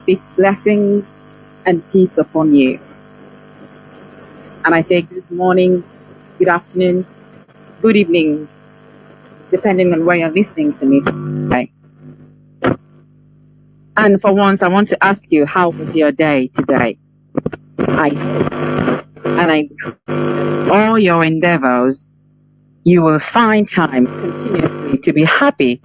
speak blessings and peace upon you. And I say good morning, good afternoon, good evening, depending on where you're listening to me. Okay. And for once, I want to ask you, how was your day today? I all your endeavors, you will find time continuously to be happy.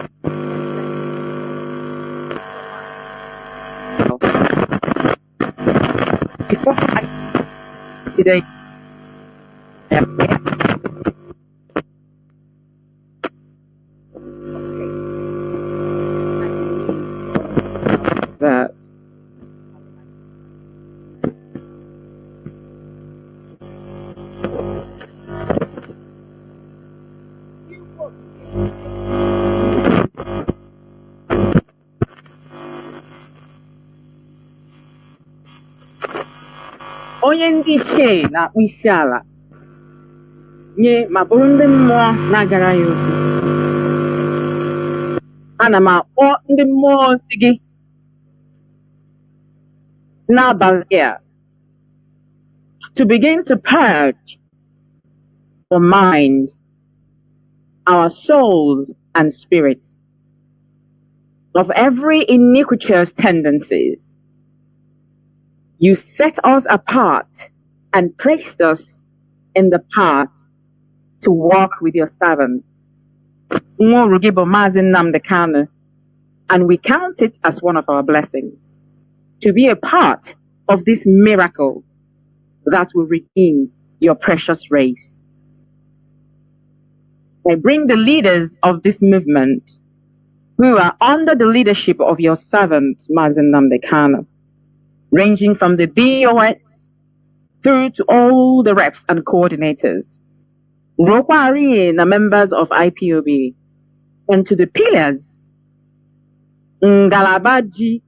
Before today, onye ndị ichie na-akpụ isi ala nye ma bụrụ ndị mmụọ na-agara ya ozi. Ana m akpọ ndị mmụọ ozi gị n'abalị a to begin to purge our mind, our souls and spirits of every iniquitous tendencies. You set us apart and placed us in the path to walk with your servant, Mazi Jonathan Chinedu, and we count it as one of our blessings to be a part of this miracle that will redeem your precious race. I bring the leaders of this movement who are under the leadership of your servant, Mazi Jonathan Chinedu, ranging from the DOS through to all the reps and coordinators, the members of IPOB, and to the pillars, Ngalabaji,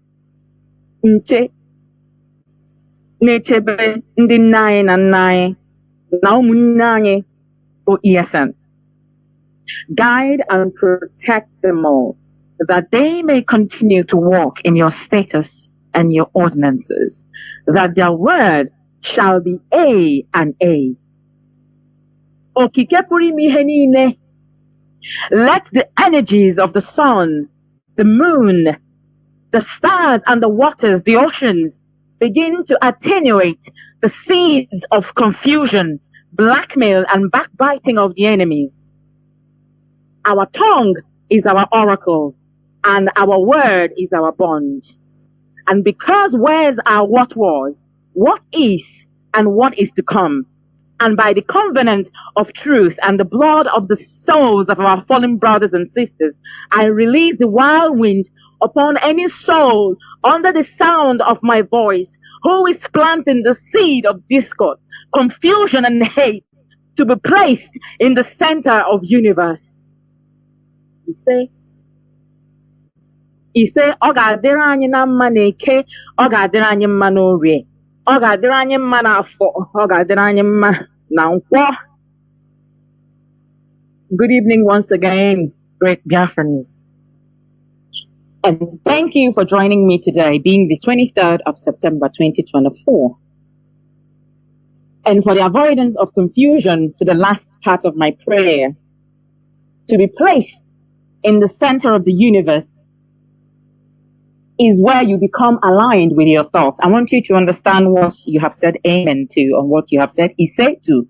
Nche, Nechebe, Ndi 9 and 9, Naumunanye, or ESN. Guide and protect them all, that they may continue to walk in your status and your ordinances, that their word shall be A and A. Let the energies of the sun, the moon, the stars and the waters, the oceans, begin to attenuate the seeds of confusion, blackmail and backbiting of the enemies. Our tongue is our oracle, and our word is our bond. And because words are what was, what is, and what is to come, and by the covenant of truth and the blood of the souls of our fallen brothers and sisters, I release the wild wind upon any soul under the sound of my voice who is planting the seed of discord, confusion, and hate to be placed in the center of universe. You say, ọ ga-adịrị anyị na mma n'eke, ọ ga-adịrị anyị mma n'orie, ọ ga-adịrị anyị mma n'afọ, ọ ga-adịrị anyị mma na nkwọ. Good evening once again, great Biafrans. And thank you for joining me today, being the 23rd of September 2024. And for the avoidance of confusion to the last part of my prayer, to be placed in the center of the universe is where you become aligned with your thoughts. I want you to understand what you have said amen to, and what you have said ise to.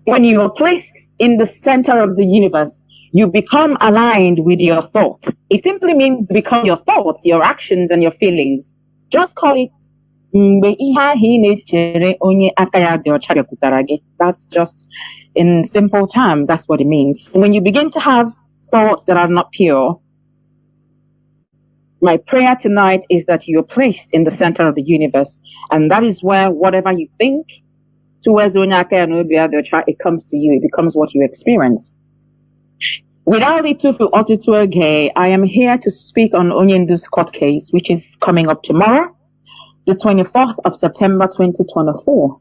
When you are placed in the center of the universe, you become aligned with your thoughts. It simply means to become your thoughts, your actions, and your feelings. Just call it that's just in simple terms, that's what it means. When you begin to have thoughts that are not pure, my prayer tonight is that you are placed in the center of the universe, and that is where whatever you think, it comes to you, it becomes what you experience. Without it to I am here to speak on Onyendu's court case, which is coming up tomorrow, the 24th of September 2024.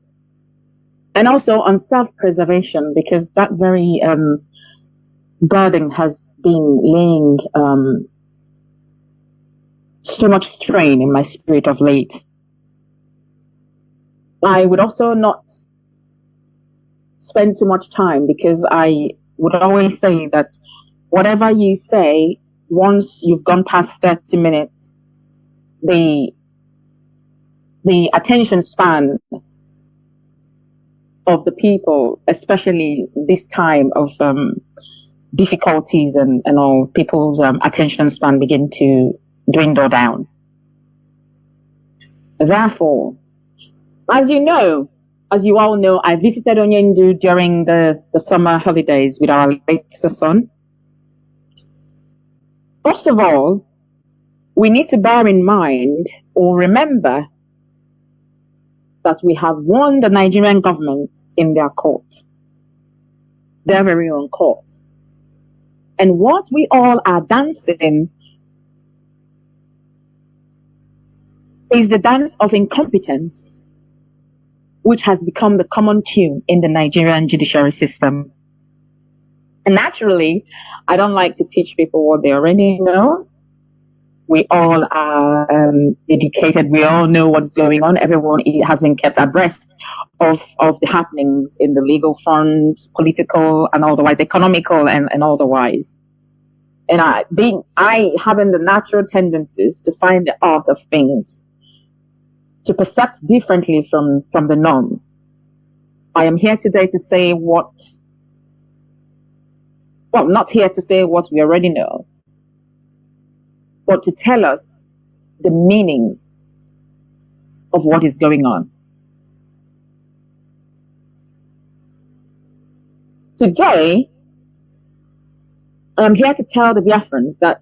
And also on self-preservation, because that very burden has been laying too much strain in my spirit of late. I would also not spend too much time, because I would always say that whatever you say, once you've gone past 30 minutes, the attention span of the people, especially this time of difficulties and all, people's attention span begin to dwindle down. Therefore, as you all know, I visited Onyendu during the summer holidays with our latest son. First of all, we need to bear in mind or remember that we have won the Nigerian government in their court, their very own court. And what we all are dancing is the dance of incompetence, which has become the common tune in the Nigerian judiciary system. And naturally, I don't like to teach people what they already know. We all are educated. We all know what's going on. Everyone has been kept abreast of the happenings in the legal front, political and otherwise, economical and otherwise. And I having the natural tendencies to find the art of things, to perceive differently from the norm. I am here today to say not here to say what we already know, but to tell us the meaning of what is going on. Today, I'm here to tell the Biafrans that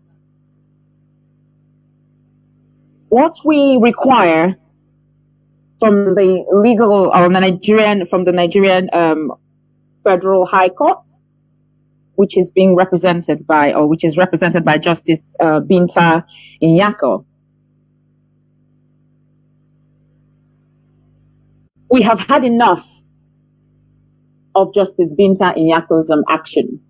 what we require from the Nigerian Federal High Court, which is represented by Justice Binta Nyako. We have had enough of Justice Binta Nyako's action.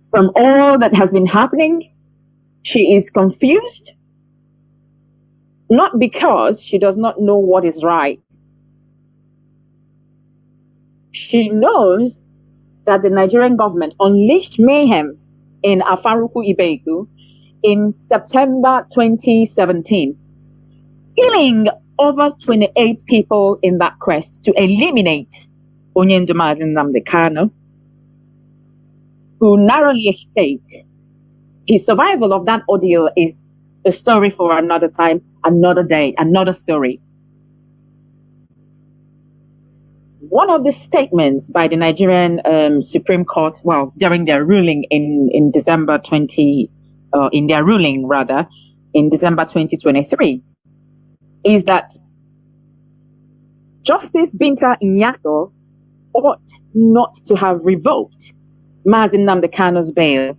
From all that has been happening, she is confused, not because she does not know what is right. She knows that the Nigerian government unleashed mayhem in Afaruku Ibeiku in September 2017, killing over 28 people in that quest to eliminate Onyendu Mazi Nnamdi Kanu, who narrowly escaped. His survival of that ordeal is a story for another time, another day, another story. One of the statements by the Nigerian Supreme Court, during their ruling in December 2023, is that Justice Binta Nyako ought not to have revoked Mazi Nnamdi Kanu's bail.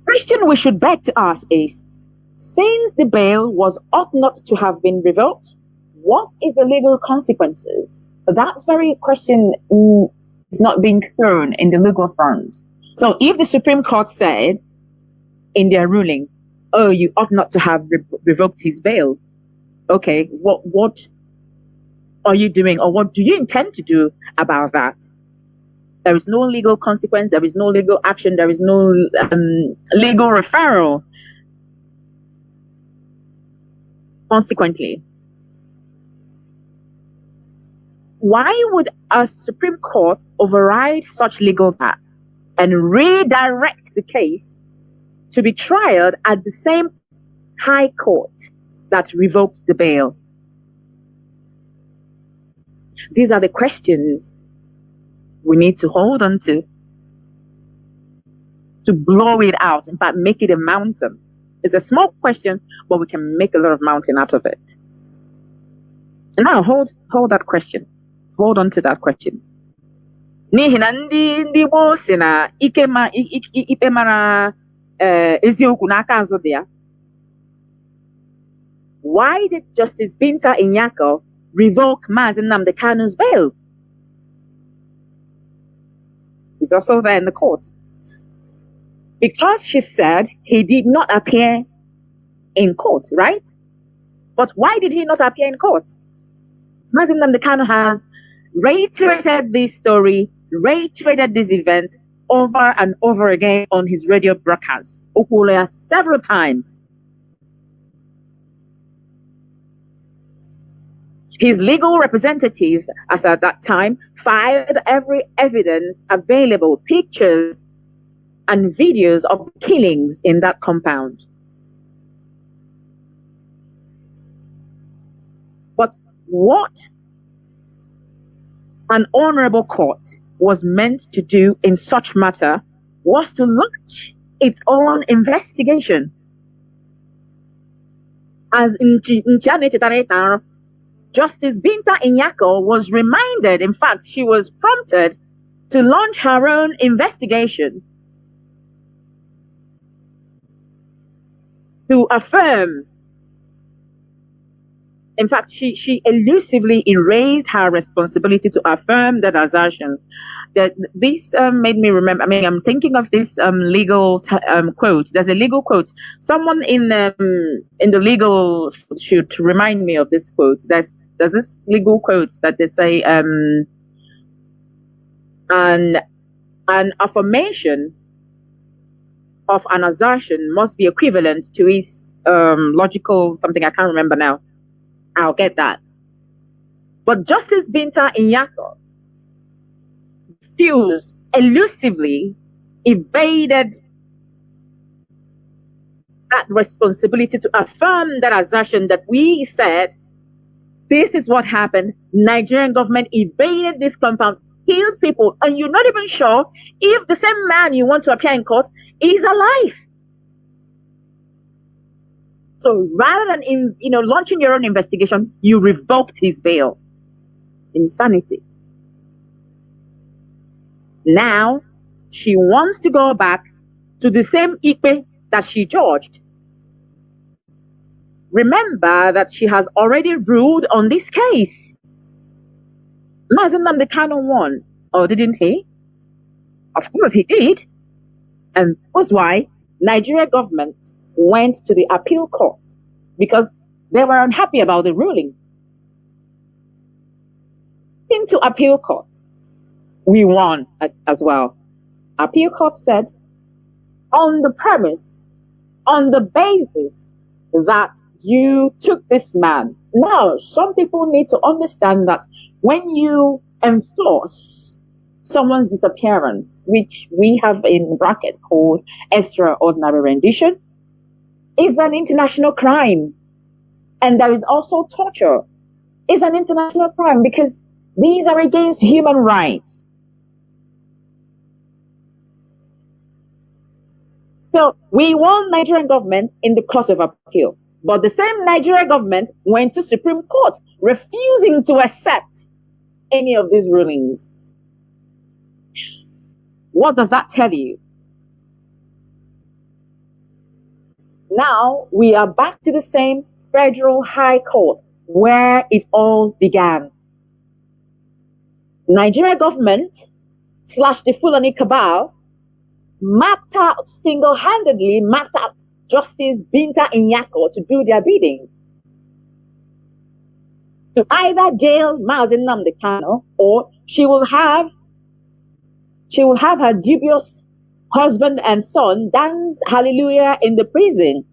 Question we should beg to ask is, since the bail ought not to have been revoked, what is the legal consequences? That very question is not being thrown in the legal front. So if the Supreme Court said in their ruling, you ought not to have revoked his bail, okay, what are you doing, or what do you intend to do about that? There is no legal consequence, there is no legal action, there is no legal referral. Consequently, why would a Supreme Court override such legal gap and redirect the case to be tried at the same High Court that revoked the bail? These are the questions we need to hold on to blow it out. In fact, make it a mountain. It's a small question, but we can make a lot of mountain out of it. And now hold that question. Hold on to that question. N'ihi na ndị Igbo si na ikpe mara eziokwu n'aka azụ dị ya. Why did Justice Binta Nyako revoke Mazi Nnamdi Kanu's bail? It's also there in the court. Because she said he did not appear in court, right? But why did he not appear in court? Mazi Nnamdi Kanu has reiterated this story, reiterated this event over and over again on his radio broadcast, Okuloya, several times. His legal representative, as at that time, filed every evidence available, pictures and videos of killings in that compound. But what an honorable court was meant to do in such matter was to launch its own investigation. As in Justice Binta Inyako was reminded, in fact, she was prompted to launch her own investigation to affirm. In fact, she elusively erased her responsibility to affirm that assertion. That this made me remember. I mean, I'm thinking of this legal quote. There's a legal quote. Someone in the legal should remind me of this quote. There's this legal quote that they say an affirmation of an assertion must be equivalent to its logical something. I can't remember now. I'll get that. But Justice Binta Inyako elusively evaded that responsibility to affirm that assertion that we said, this is what happened. Nigerian government invaded this compound, killed people, and you're not even sure if the same man you want to appear in court is alive. So rather than launching your own investigation, you revoked his bail. Insanity. Now she wants to go back to the same Ikpe that she judged. Remember that she has already ruled on this case. Mazi Nnamdi Kanu won, or didn't he? Of course he did. And that's why Nigeria government went to the appeal court, because they were unhappy about the ruling. Into appeal court, we won as well. Appeal court said, on the premise, on the basis that you took this man. Now, some people need to understand that when you enforce someone's disappearance, which we have in bracket called extraordinary rendition, is an international crime. And there is also torture. It's an international crime because these are against human rights. So we won Nigerian government in the court of appeal. But the same Nigerian government went to Supreme Court, refusing to accept any of these rulings. What does that tell you? Now we are back to the same Federal High Court where it all began. Nigeria government / the Fulani cabal single-handedly mapped out Justice Binta Inyako to do their bidding. To either jail Mazi Nnamdi Kanu, or she will have her dubious husband and son dance hallelujah in the prison.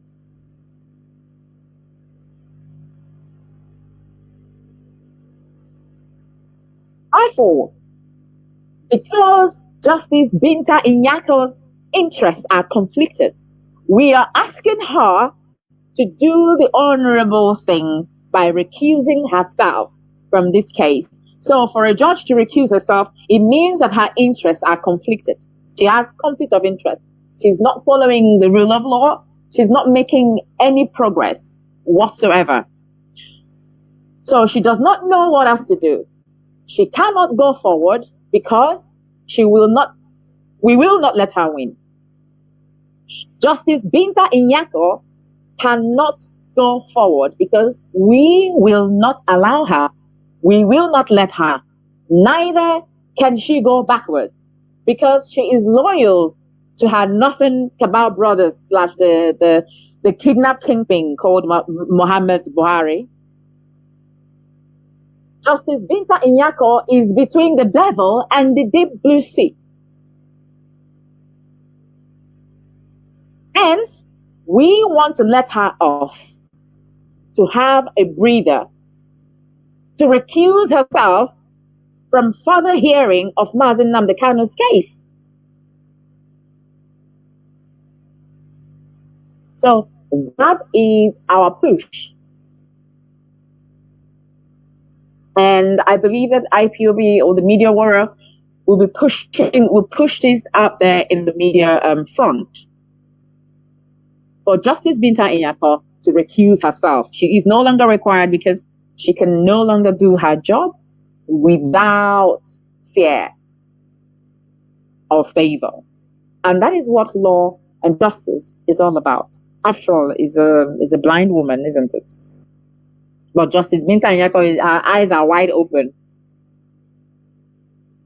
Therefore, because Justice Binta Inyako's interests are conflicted, we are asking her to do the honorable thing by recusing herself from this case. So for a judge to recuse herself, it means that her interests are conflicted. She has conflict of interest. She's not following the rule of law. She's not making any progress whatsoever. So she does not know what else to do. She cannot go forward because we will not let her win. Justice Binta Inyako cannot go forward because we will not allow her. We will not let her. Neither can she go backward because she is loyal to her nothing cabal brothers / the kidnap kingpin called Mohammed Buhari. Justice Binta Nyako is between the devil and the deep blue sea. Hence, we want to let her off, to have a breather, to recuse herself from further hearing of Mazi Nnamdi Kanu's case. So that is our push. And I believe that IPOB or the media world will push this out there in the media front for Justice Binta Nyako to recuse herself. She is no longer required because she can no longer do her job without fear or favor. And that is what law and justice is all about. After all, is a blind woman, isn't it? But Justice Binta Nyako, her eyes are wide open.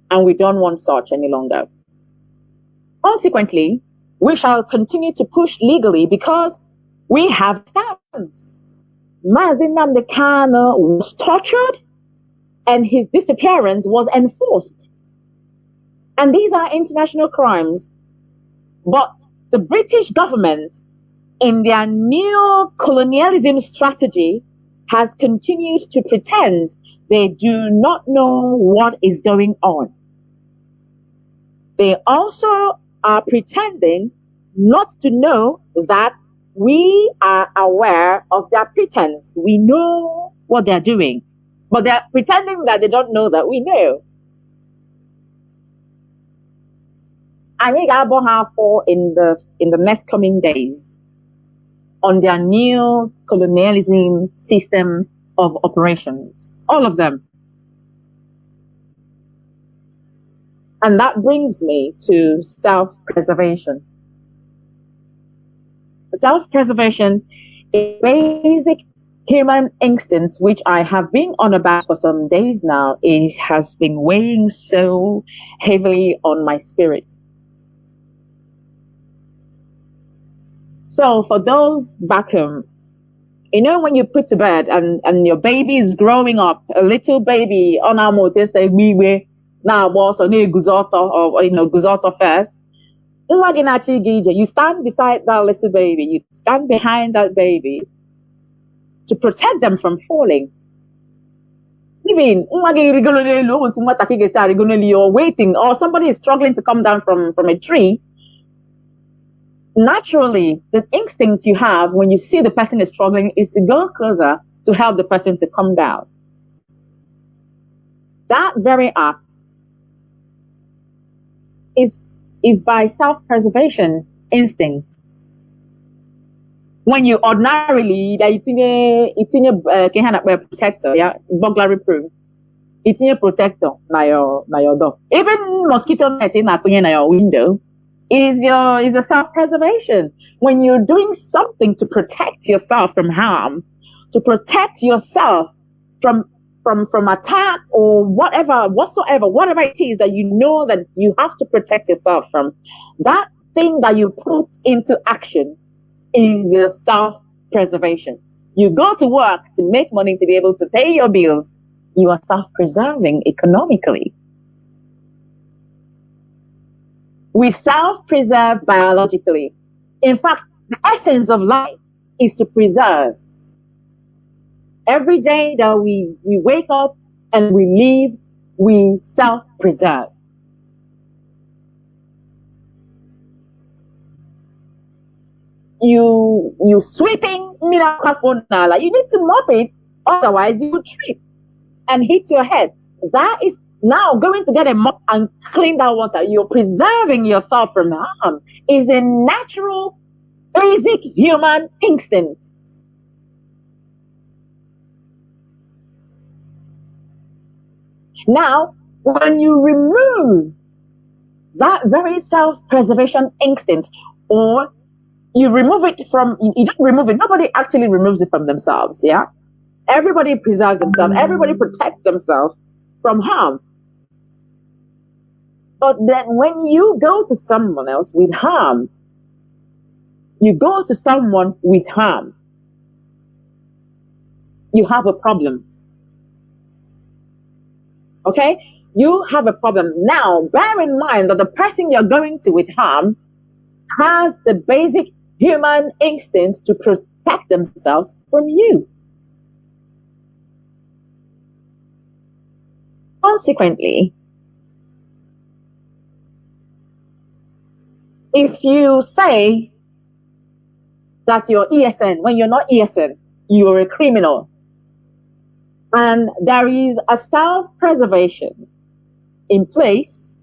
And we don't want such any longer. Consequently, we shall continue to push legally because we have stands. Mazi Nnamdi Kanu was tortured and his disappearance was enforced. And these are international crimes. But the British government, in their new colonialism strategy, has continued to pretend they do not know what is going on. They also are pretending not to know that we are aware of their pretense. We know what they're doing, but they're pretending that they don't know that we know. Anyị ga-abọ ha afọ in the next coming days on their new colonialism system of operations. All of them. And that brings me to self-preservation. Self-preservation is a basic human instinct which I have been on about for some days now. It has been weighing so heavily on my spirit. So for those back home, you know, when you put to bed and your baby is growing up, a little baby on our motor, now boss or guzoto first. You stand beside that little baby, you stand behind that baby to protect them from falling. Even you're waiting, or somebody is struggling to come down from a tree. Naturally, the instinct you have when you see the person is struggling is to go closer to help the person to come down. That very act is by self-preservation instinct. When you ordinarily, protector, yeah, burglary proof. It's a protector na your door. Even mosquito net in your window is a self-preservation. When you're doing something to protect yourself from harm, to protect yourself from attack or whatever it is that you know that you have to protect yourself from, that thing that you put into action is your self-preservation. You go to work to make money to be able to pay your bills. You are self-preserving economically. We self-preserve biologically. In fact, the essence of life is to preserve. Every day that we wake up and we live, we self-preserve. You sweeping, you need to mop it, otherwise you will trip and hit your head. That is now going to get a mop and clean that water. You're preserving yourself from harm. Is a natural, basic human instinct. Now, when you remove that very self-preservation instinct, or you remove it from, you don't remove it, nobody actually removes it from themselves, yeah? Everybody preserves themselves, everybody protects themselves from harm. But then when you go to someone else with harm, you have a problem. Okay? You have a problem. Now, bear in mind that the person you're going to with harm has the basic human instinct to protect themselves from you. Consequently, if you say that you're ESN when you're not ESN, you're a criminal. And there is a self-preservation in place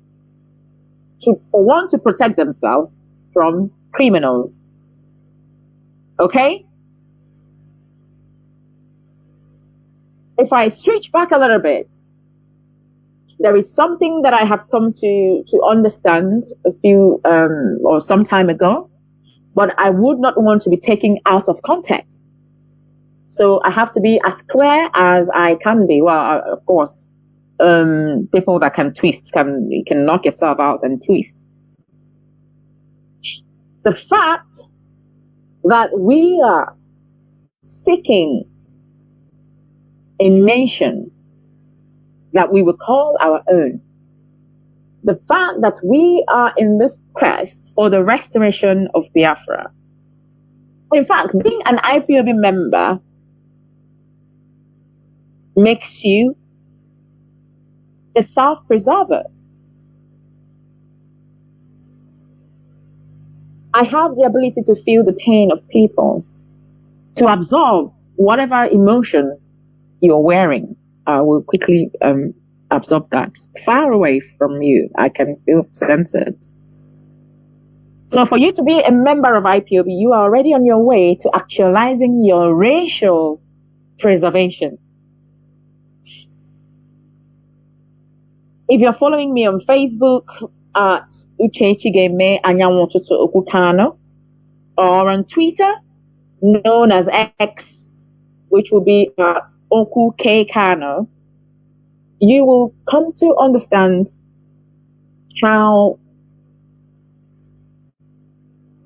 to want to protect themselves from criminals. Okay? If I switch back a little bit, there is something that I have come to understand some time ago, but I would not want to be taken out of context. So I have to be as clear as I can be. Well, of course, people that can twist you can knock yourself out and twist. The fact that we are seeking a nation that we will call our own, the fact that we are in this quest for the restoration of Biafra. In fact, being an IPOB member makes you a self-preserver. I have the ability to feel the pain of people, to absorb whatever emotion you're wearing. I will quickly absorb that. Far away from you, I can still sense it. So for you to be a member of IPOB, you are already on your way to actualizing your racial preservation. If you're following me on Facebook at Uchechigeme Anyanwotutu Okukano, or on Twitter, known as X, which will be at Oku K Kano, you will come to understand how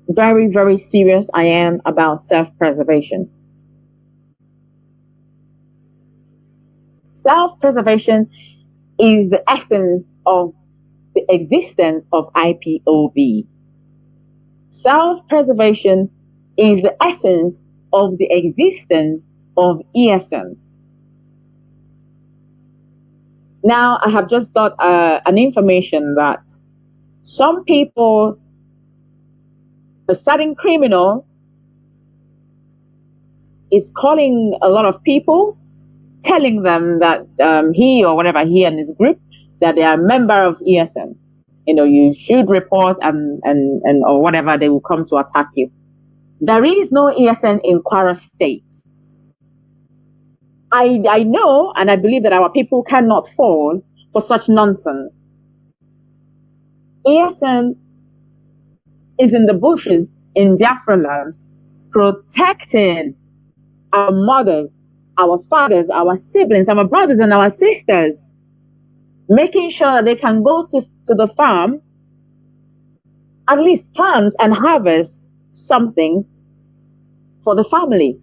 very, very serious I am about self-preservation. Self-preservation is the essence of the existence of IPOB. Self-preservation is the essence of the existence of ESN. Now, I have just got an information that some people, a certain criminal is calling a lot of people, telling them that he and his group, that they are a member of ESN. You know, you should report and or whatever, they will come to attack you. There is no ESN in Kwara State. I know and I believe that our people cannot fall for such nonsense. ESN is in the bushes in Biafran land, protecting our mothers, our fathers, our siblings, our brothers and our sisters, making sure that they can go to the farm, at least plant and harvest something for the family.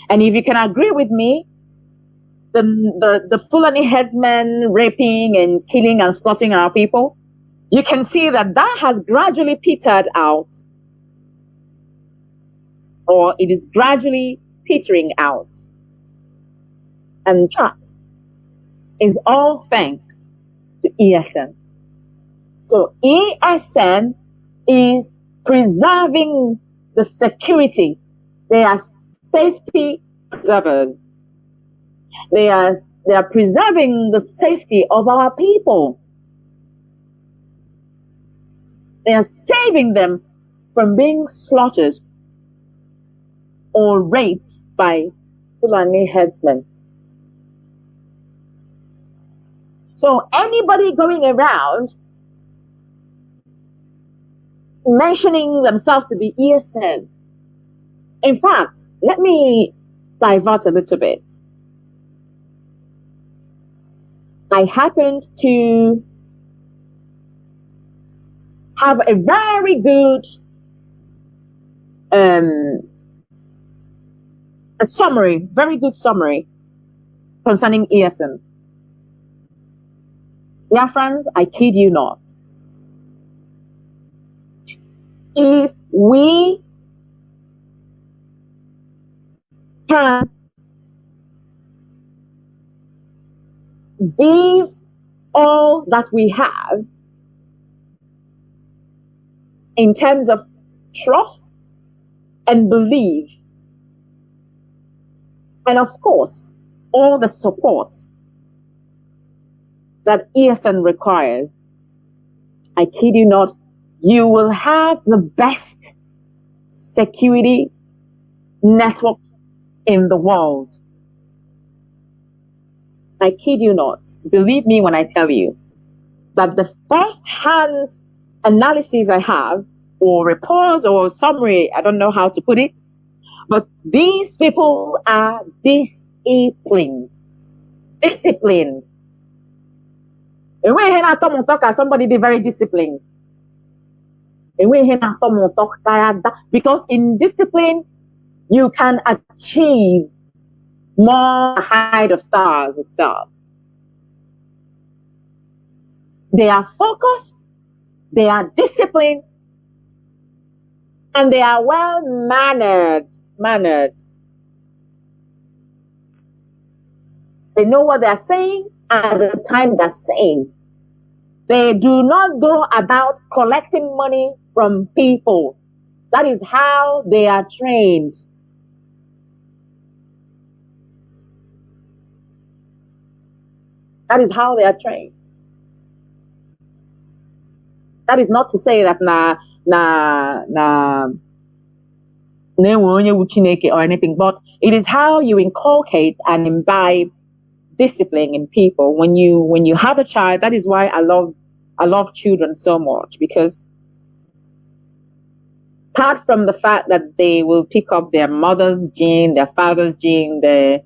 And if you can agree with me, the Fulani headsmen raping and killing and slaughtering our people, you can see that has gradually petered out, or it is gradually petering out. And that is all thanks to ESN. So ESN is preserving the security. They are safety preservers. They are preserving the safety of our people. They are saving them from being slaughtered or raped by Fulani headsmen. So anybody going around mentioning themselves to be ESN, in fact, let me divert a little bit. I happened to have a very good very good summary concerning ESN. Biafrans, I kid you not. If we can give all that we have in terms of trust and belief, and of course, all the support that ESN requires, I kid you not, you will have the best security network in the world. I kid you not. Believe me when I tell you that the first-hand analysis I have, or reports or summary, I don't know how to put it, but these people are disciplined. Disciplined. And when I talk as somebody be very disciplined. And when I talk because in discipline you can achieve more height of stars itself. They are focused, they are disciplined, and they are well mannered. They know what they are saying at the time they're saying. They do not go about collecting money from people. That is how they are trained. That is how they are trained. That is not to say that or anything, but it is how you inculcate and imbibe discipline in people. When you have a child, that is why I love children so much, because apart from the fact that they will pick up their mother's gene, their father's gene, their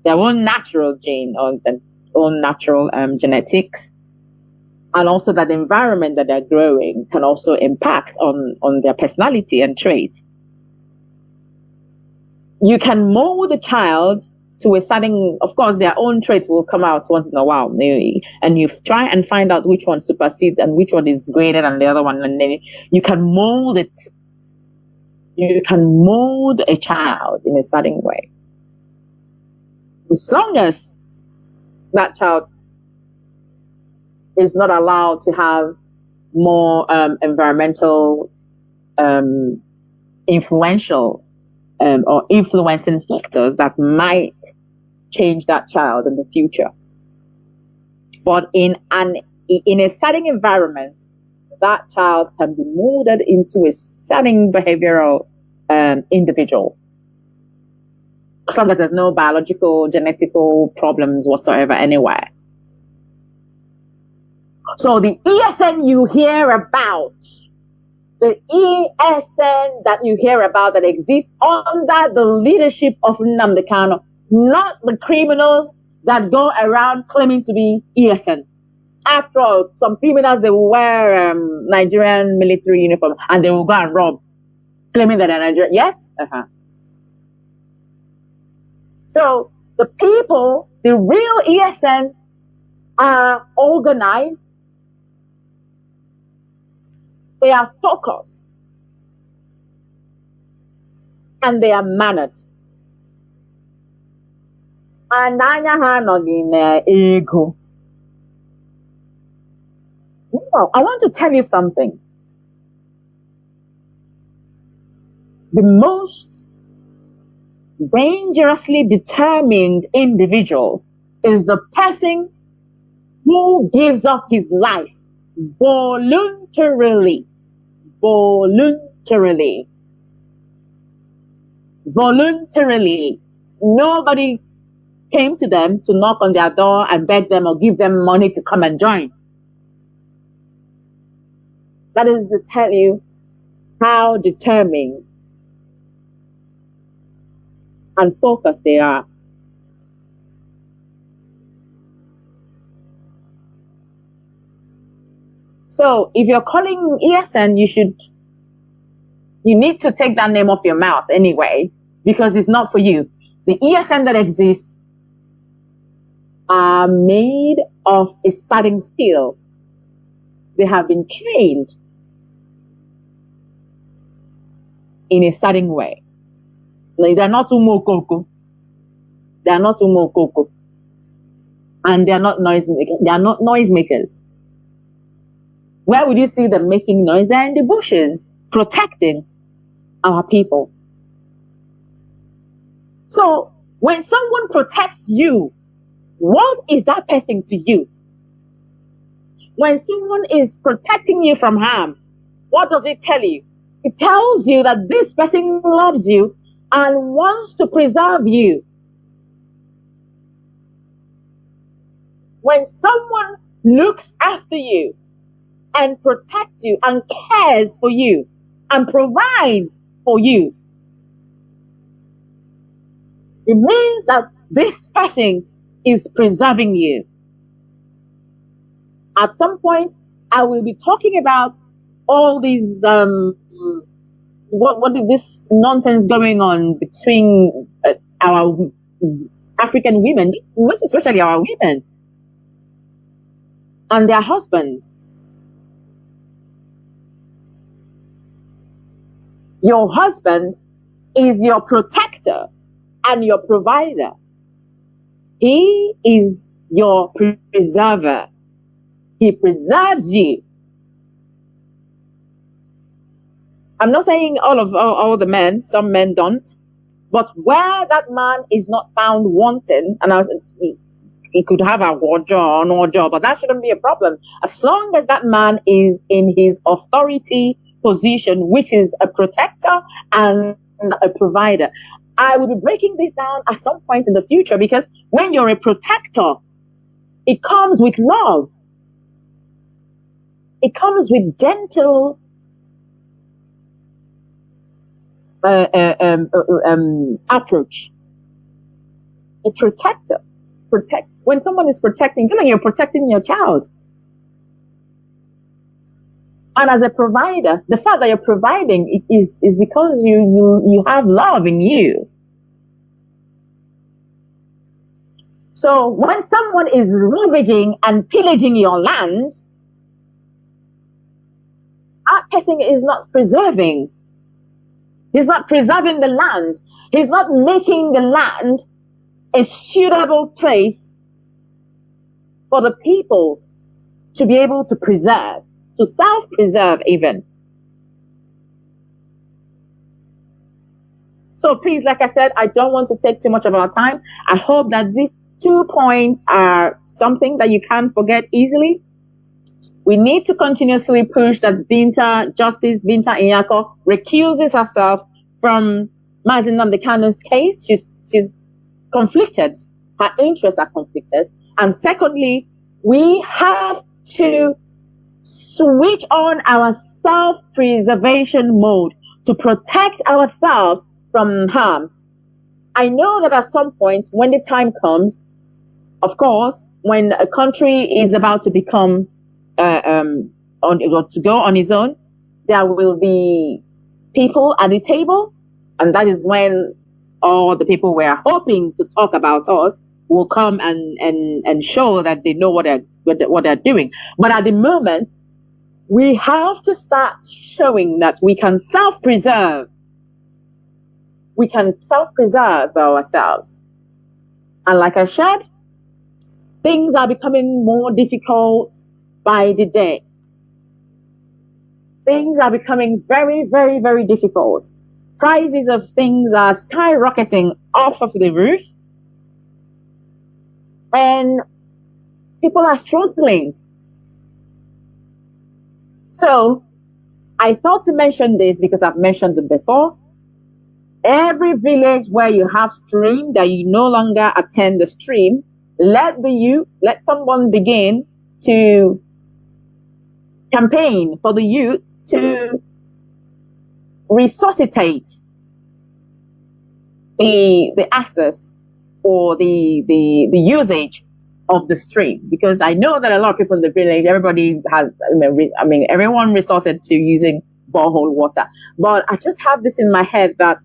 own natural gene or their own natural genetics, and also that the environment that they're growing can also impact on their personality and traits. You can mold the child to a certain, of course, their own traits will come out once in a while, and you try and find out which one supersedes and which one is greater than the other one, and then you can mold it. You can mold a child in a certain way. As long as that child is not allowed to have more environmental influential or influencing factors that might change that child in the future. But in a certain environment, that child can be molded into a certain behavioral individual, as long as there's no biological, genetical problems whatsoever anywhere. So the ESN you hear about, the ESN that you hear about that exists under the leadership of Nnamdi Kanu, not the criminals that go around claiming to be ESN. After all, some criminals, they will wear Nigerian military uniform and they will go and rob, claiming that they're Nigerian. Yes? So the people, the real ESN, are organized. They are focused. And they are mannered. And ego. Well, I want to tell you something. The most dangerously determined individual is the person who gives up his life voluntarily. Nobody came to them to knock on their door and beg them or give them money to come and join. That is to tell you how determined and focused they are. So if you're calling ESN, you need to take that name off your mouth anyway, because it's not for you. The ESN that exists are made of a certain steel. They have been trained in a certain way. Like, they're not umokoko. They are not umokoko. And they are not noisemakers. They are not noisemakers. Where would you see them making noise? They're in the bushes, protecting our people. So, when someone protects you, what is that person to you? When someone is protecting you from harm, what does it tell you? It tells you that this person loves you and wants to preserve you. When someone looks after you and protects you and cares for you and provides for you, it means that this person is preserving you. At some point, I will be talking about all these, what is this nonsense going on between our African women, most especially our women, and their husbands. Your husband is your protector and your provider. He is your preserver. He preserves you. I'm not saying all the men, some men don't, but where that man is not found wanting, and he could have a wardrobe or no job, but that shouldn't be a problem. As long as that man is in his authority position, which is a protector and a provider. I will be breaking this down at some point in the future, because when you're a protector, it comes with love. It comes with gentle approach. A protector. When someone is protecting, feel like you're protecting your child. And as a provider, the fact that you're providing is because you have love in you. So when someone is ravaging and pillaging your land, that person is not preserving. He's not preserving the land. He's not making the land a suitable place for the people to be able to preserve, to self-preserve even. So please, like I said, I don't want to take too much of our time. I hope that these 2 points are something that you can't forget easily. We need to continuously push that Justice Binta Nyako recuses herself from Mazi Nnamdi Kanu's case. She's conflicted. Her interests are conflicted. And secondly, we have to switch on our self-preservation mode to protect ourselves from harm. I know that at some point, when the time comes, of course, when a country is about to become to go on its own, there will be people at the table, and that is when all the people we are hoping to talk about us will come and show that they know what they're doing. But at the moment, we have to start showing that we can self-preserve. We can self-preserve ourselves. And like I said, things are becoming more difficult by the day. Things are becoming very, very, very difficult. Prices of things are skyrocketing off of the roof. And people are struggling. So, I thought to mention this because I've mentioned it before. Every village where you have stream that you no longer attend the stream, let someone begin to campaign for the youth to resuscitate the access or the usage of the stream, because I know that a lot of people in the village, everybody has, everyone resorted to using borehole water. But I just have this in my head that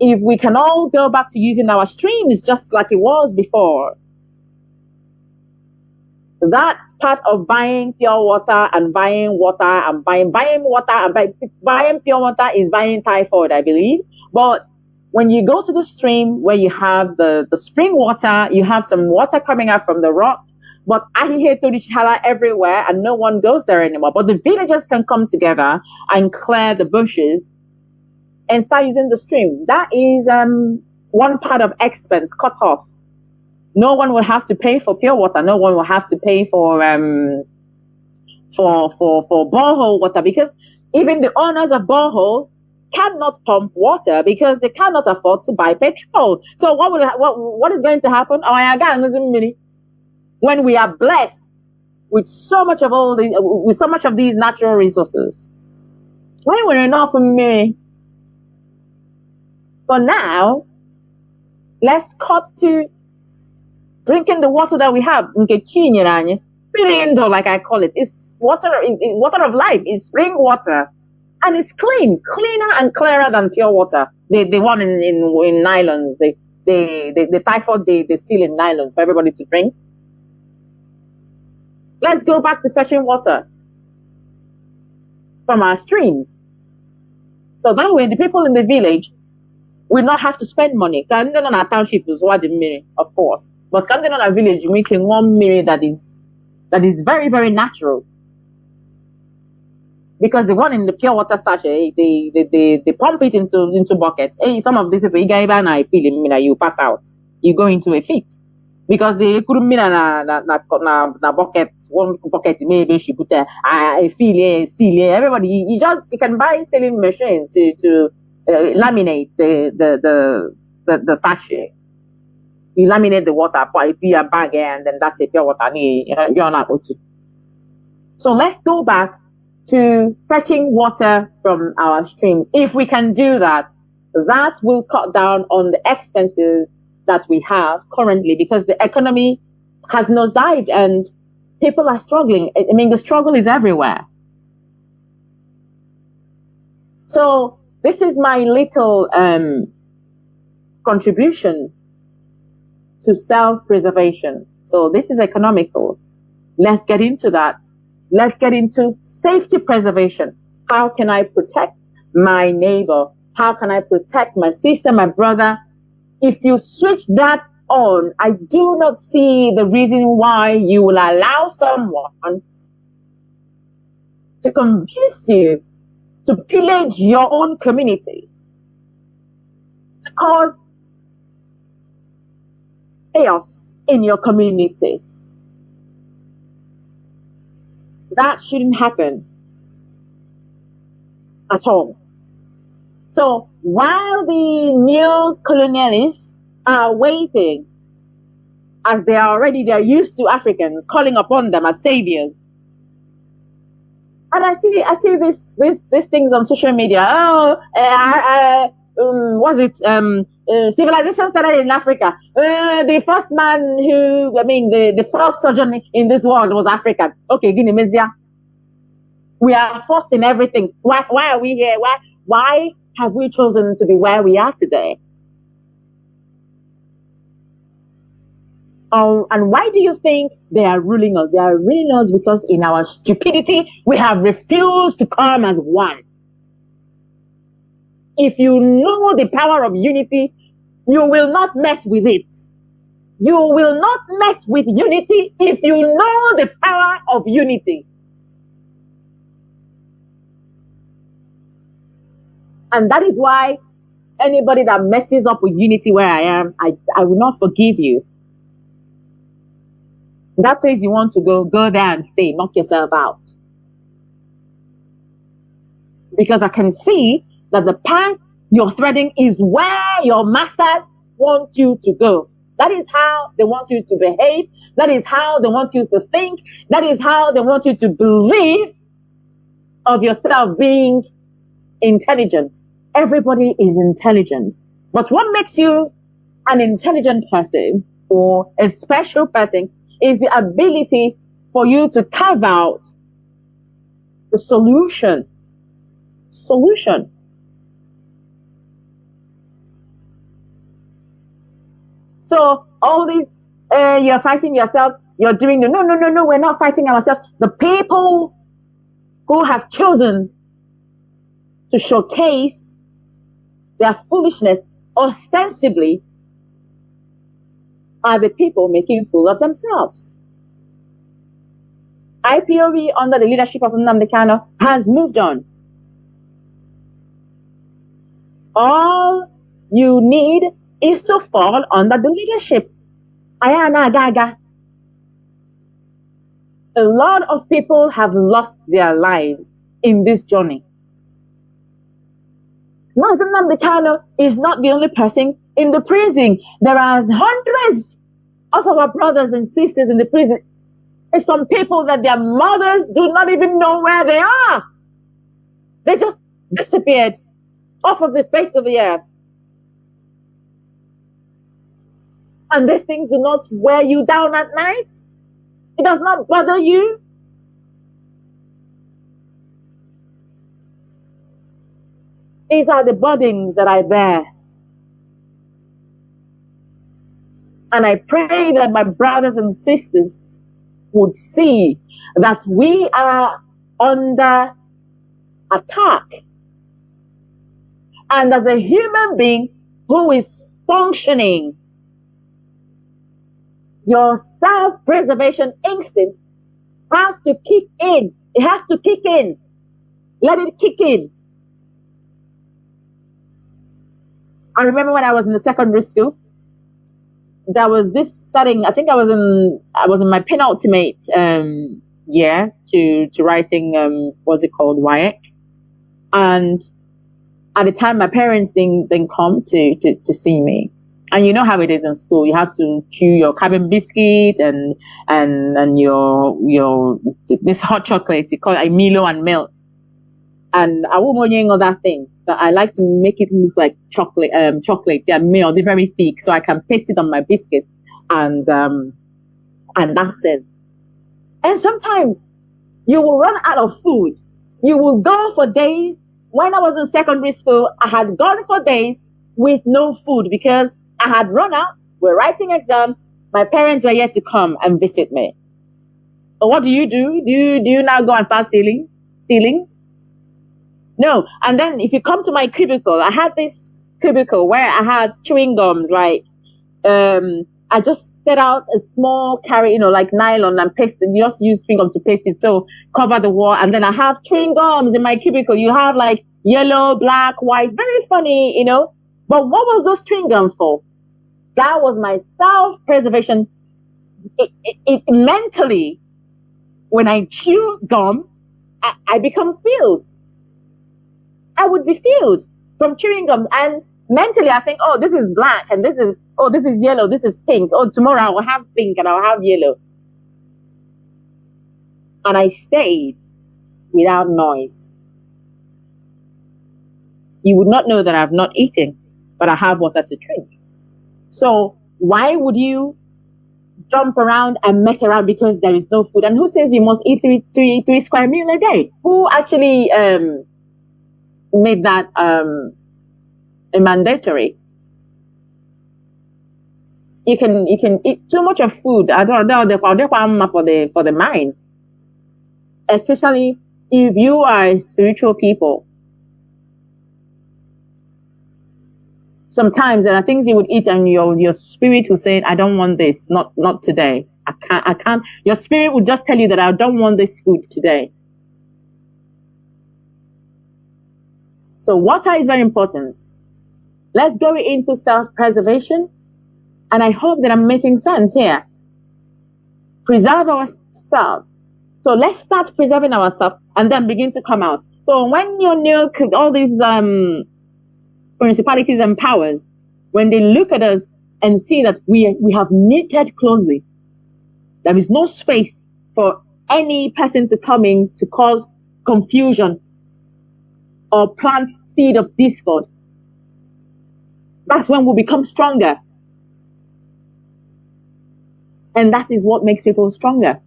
if we can all go back to using our streams just like it was before, that part of buying pure water and buying water and buying water and buying pure water is buying typhoid, I believe. But when you go to the stream where you have the spring water, you have some water coming out from the rock, but ahihe torichala everywhere and no one goes there anymore. But the villagers can come together and clear the bushes and start using the stream. That is one part of expense cut off. No one will have to pay for pure water. No one will have to pay for borehole water, because even the owners of borehole cannot pump water because they cannot afford to buy petrol. So what is going to happen? When we are blessed with so much of these natural resources, when we're enough for me. For now, let's cut to drinking the water that we have. Like I call it. It's water of life. It's spring water. And it's cleaner and clearer than pure water. The one in nylons. The typhoid they steal in nylons for everybody to drink. Let's go back to fetching water from our streams. So that way the people in the village will not have to spend money. Can on our township is what the mirror, of course. But can on our village making one mirror that is very, very natural. Because the one in the pure water sachet, they pump it into buckets. Hey, some of these people, you pass out. You go into a fit. Because they couldn't mean na bucket, one bucket maybe she put a seal, everybody, you can buy a sealing machine to laminate the sachet. You laminate the water, put it in a bag, and then that's a pure water. You're not able to. So let's go back to fetching water from our streams. If we can do that, that will cut down on the expenses that we have currently, because the economy has nosedived and people are struggling. I mean, the struggle is everywhere. So this is my little contribution to self-preservation. So this is economical. Let's get into that. Let's get into safety preservation. How can I protect my neighbor? How can I protect my sister, my brother? If you switch that on, I do not see the reason why you will allow someone to convince you to pillage your own community, to cause chaos in your community. That shouldn't happen at all. So while the new colonialists are waiting, as they're used to Africans calling upon them as saviors, and I see these things on social media. Civilization started in Africa. The first man the first sojourn in this world was African. Okay, Guinea Mezia. We are first in everything. Why are we here? Why have we chosen to be where we are today? And why do you think they are ruling us? They are ruling us because in our stupidity, we have refused to come as one. If you know the power of unity, you will not mess with it. You will not mess with unity if you know the power of unity. And that is why anybody that messes up with unity where I am, I will not forgive you. That place you want to go there and stay, knock yourself out. Because I can see that the path you're threading is where your masters want you to go. That is how they want you to behave. That is how they want you to think. That is how they want you to believe of yourself being intelligent. Everybody is intelligent. But what makes you an intelligent person or a special person is the ability for you to carve out the solution. Solution. So all these, you're fighting yourselves, you're doing the, no, we're not fighting ourselves. The people who have chosen to showcase their foolishness ostensibly are the people making fool of themselves. IPOB, under the leadership of Nnamdi Kanu, has moved on. All you need is to fall under the leadership. Ayana Gaga. A lot of people have lost their lives in this journey. Mazi Nnamdi Kanu is not the only person in the prison. There are hundreds of our brothers and sisters in the prison. There's some people that their mothers do not even know where they are. They just disappeared off of the face of the earth. And these things do not wear you down at night. It does not bother you. These are the burdens that I bear. And I pray that my brothers and sisters would see that we are under attack. And as a human being who is functioning, your self-preservation instinct has to kick in. It has to kick in. Let it kick in. I remember when I was in the secondary school, there was this setting. I think I was in my penultimate year to writing what's it called, WIAC. And at the time, my parents didn't come to see me. And you know how it is in school. You have to chew your cabin biscuit and your this hot chocolate. It's called Milo and milk. And I won't know other things. So I like to make it look like chocolate, yeah, milk. They're very thick, so I can paste it on my biscuit, and that's it. And sometimes you will run out of food. You will go for days. When I was in secondary school, I had gone for days with no food because I had run out. We're writing exams. My parents were yet to come and visit me. So what do? Do you now go and start stealing? No. And then if you come to my cubicle, I had this cubicle where I had chewing gums, like, I just set out a small like nylon and paste it. You just use chewing gum to paste it. So cover the wall. And then I have chewing gums in my cubicle. You have like yellow, black, white, very funny, But what was those chewing gum for? That was my self-preservation. It mentally, when I chew gum, I become filled. I would be filled from chewing gum. And mentally, I think, oh, this is black, and this is yellow, this is pink. Oh, tomorrow I will have pink and I'll have yellow. And I stayed without noise. You would not know that I've not eaten, but I have water to drink. So why would you jump around and mess around because there is no food? And who says you must eat three square meals a day? Who actually made that mandatory? You can eat too much of food. I don't know for the mind, especially if you are spiritual people. Sometimes there are things you would eat and your spirit will say, I don't want this, not today. I can't. Your spirit would just tell you that I don't want this food today. So water is very important. Let's go into self-preservation. And I hope that I'm making sense here. Preserve ourselves. So let's start preserving ourselves and then begin to come out. So when you're new, all these principalities and powers, when they look at us and see that we have knitted closely, there is no space for any person to come in to cause confusion or plant seed of discord. That's when we become stronger. And that is what makes people stronger.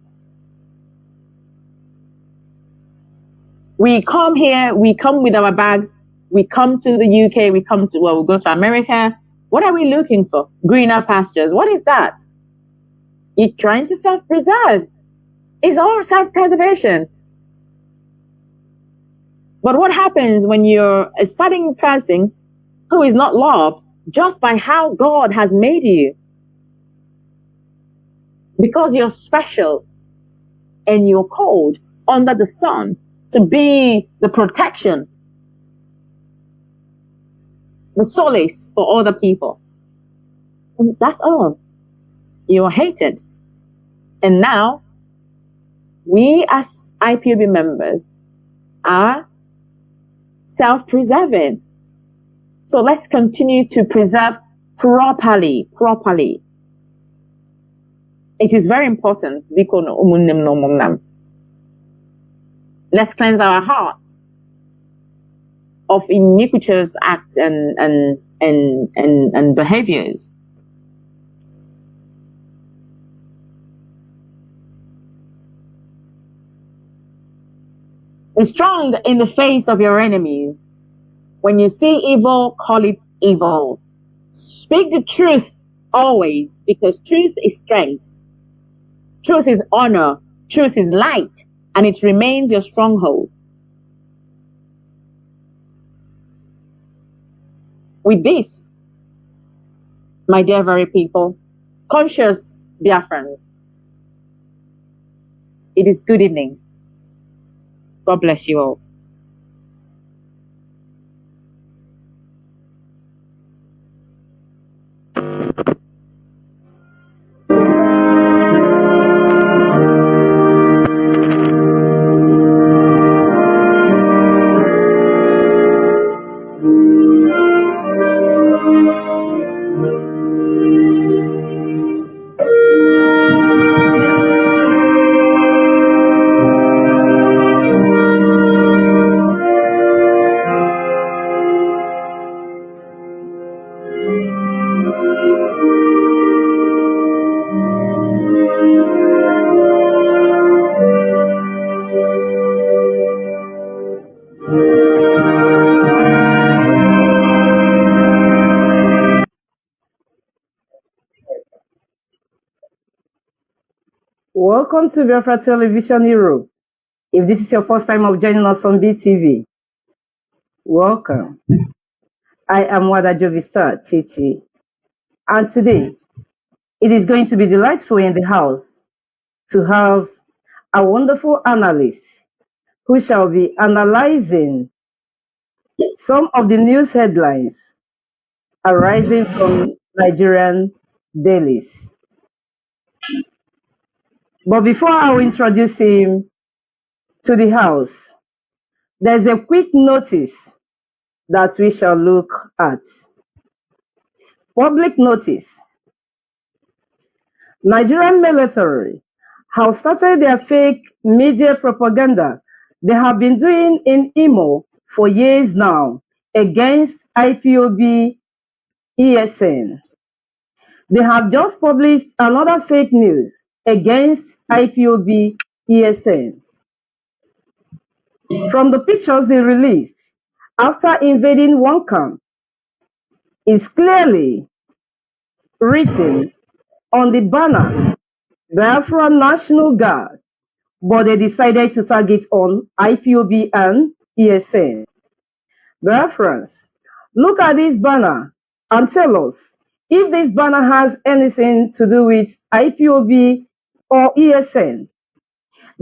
We come here, we come with our bags, we come to the UK, we go to America. What are we looking for? Greener pastures. What is that? You're trying to self-preserve. It's all self-preservation. But what happens when you're a certain person who is not loved just by how God has made you? Because you're special and you're called under the sun to be the protection, the solace for other people. And that's all. You're hated. And now, we as IPOB members are self-preserving. So let's continue to preserve properly. It is very important. Let's cleanse our hearts of iniquitous acts and behaviors. Be strong in the face of your enemies. When you see evil, call it evil. Speak the truth always, because truth is strength. Truth is honor. Truth is light. And it remains your stronghold. With this, my dear very people, conscious Biafrans, it is good evening. God bless you all. Welcome to Biafra Television Europe. If this is your first time of joining us on BTV, welcome. I am Wada Jovista Chichi, and today it is going to be delightful in the house to have a wonderful analyst who shall be analyzing some of the news headlines arising from Nigerian dailies. But before I will introduce him to the house, there's a quick notice that we shall look at. Public notice. Nigerian military have started their fake media propaganda they have been doing in Imo for years now against IPOB ESN. They have just published another fake news against IPOB ESN. From the pictures they released after invading one camp, it's clearly written on the banner, Biafran National Guard, but they decided to target on IPOB and ESN. Biafrans, look at this banner and tell us if this banner has anything to do with IPOB or ESN.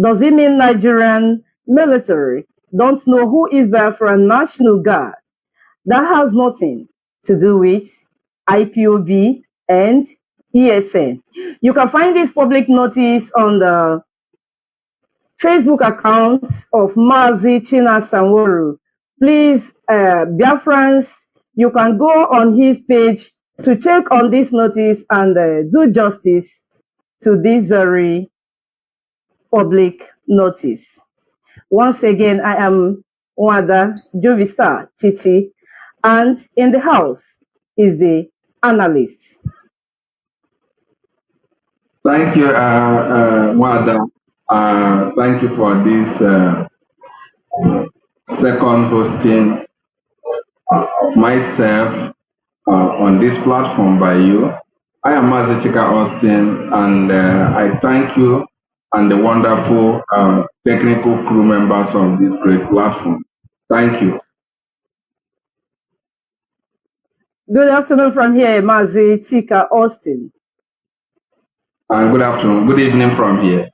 Does it mean Nigerian military don't know who is Biafran National Guard? That has nothing to do with IPOB and ESN. You can find this public notice on the Facebook accounts of Mazi Jonathan. Please, Biafrans, you can go on his page to check on this notice and do justice to this very public notice. Once again, I am Wada Jovista Chichi, and in the house is the analyst. Thank you, Wanda. Thank you for this second hosting of myself on this platform by you. I am Mazi Austin, and I thank you and the wonderful technical crew members of this great platform. Thank you. Good afternoon from here, Mazi Austin. And good afternoon, good evening from here.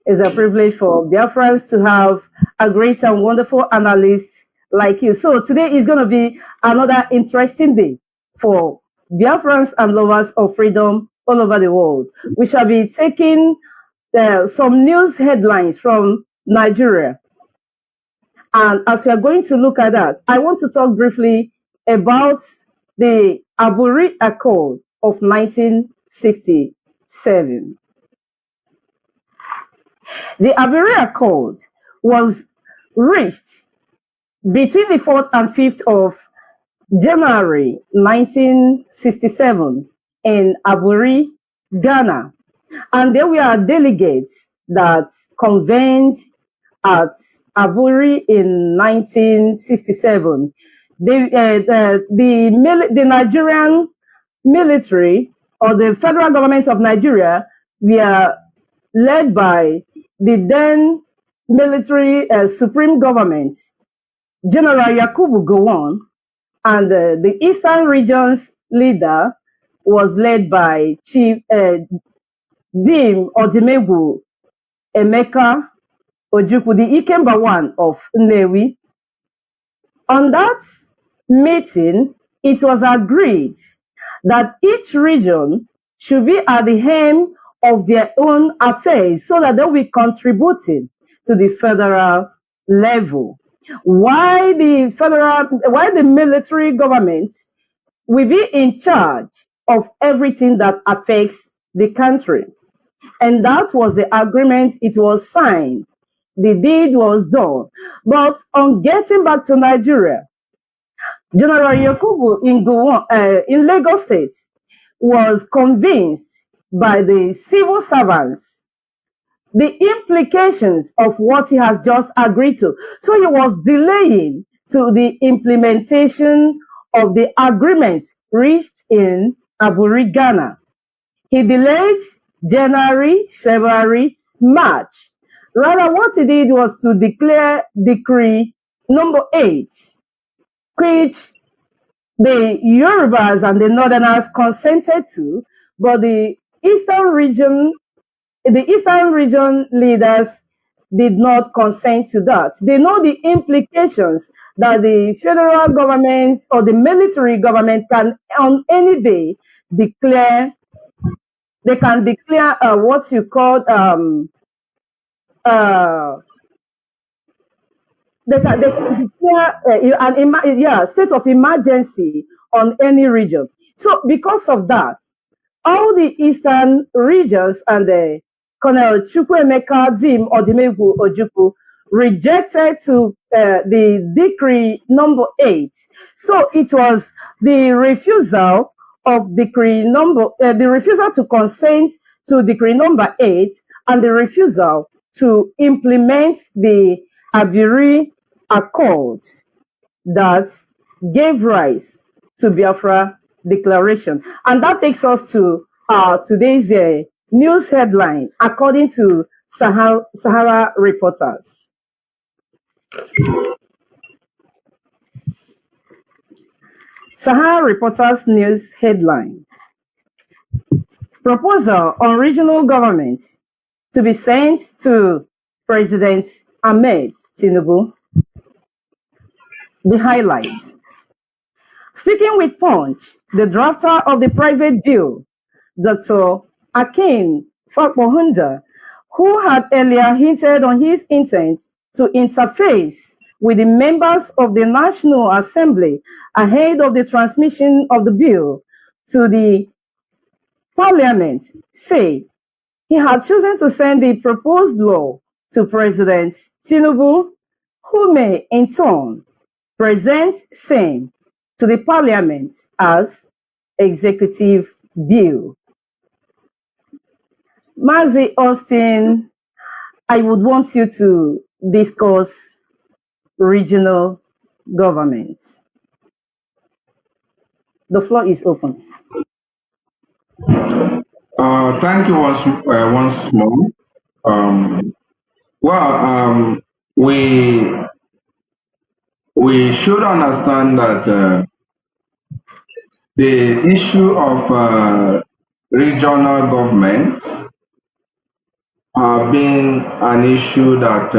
It's a privilege for Biafrans to have a great and wonderful analyst like you. So today is going to be another interesting day for Biafrans and lovers of freedom all over the world. We shall be taking some news headlines from Nigeria. And as we are going to look at that, I want to talk briefly about the Aburi Accord of 1967. The Aburi Accord was reached between the 4th and 5th of January 1967 in Aburi, Ghana. And there were delegates that convened at Aburi in 1967. The Nigerian military or the federal government of Nigeria were led by the then military supreme government, General Yakubu Gowon, and the Eastern region's leader was led by Chief Dim Odimegwu Emeka Ojukwu, the Ikemba one of Nnewi. On that meeting, it was agreed that each region should be at the helm of their own affairs so that they'll be contributing to the federal level. Why the military government will be in charge of everything that affects the country. And that was the agreement. It was signed. The deed was done. But on getting back to Nigeria, General Yakubu in Lagos State was convinced by the civil servants the implications of what he has just agreed to. So he was delaying to the implementation of the agreement reached in Aburi, Ghana. He delayed January, February, March. Rather, what he did was to declare Decree number 8, which the Yorubas and the Northerners consented to, but the Eastern region leaders did not consent to that. They know the implications that the federal government or the military government can on any day declare. They can declare what you call they can declare state of emergency on any region. So because of that, all the eastern regions and the Colonel Chukwuemeka Dim Odimegwu Ojukwu rejected to the decree number 8. So it was the refusal of the refusal to consent to decree number 8 and the refusal to implement the Aburi Accord that gave rise to Biafra Declaration. And that takes us to today's news headline, according to Sahara Reporters. Sahara Reporters news headline: Proposal on regional government to be sent to President Ahmed Tinubu. The highlights. Speaking with Punch, the drafter of the private bill, Dr. Akin Fakmohunda, who had earlier hinted on his intent to interface with the members of the National Assembly ahead of the transmission of the bill to the Parliament, said he had chosen to send the proposed law to President Tinubu, who may in turn present same to the Parliament as executive bill. Mazi Austin, I would want you to discuss regional governments. The floor is open. Thank you once more. We should understand that the issue of regional government have been an issue that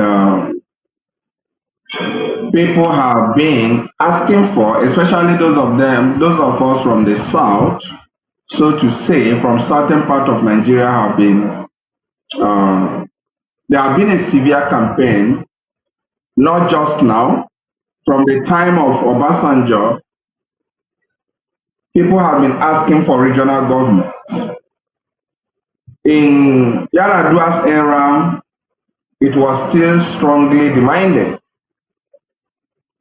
people have been asking for, especially those of us from the south, so to say, from certain part of Nigeria have been, there have been a severe campaign, not just now, from the time of Obasanjo, people have been asking for regional government. In Yaradua's era, it was still strongly demanded.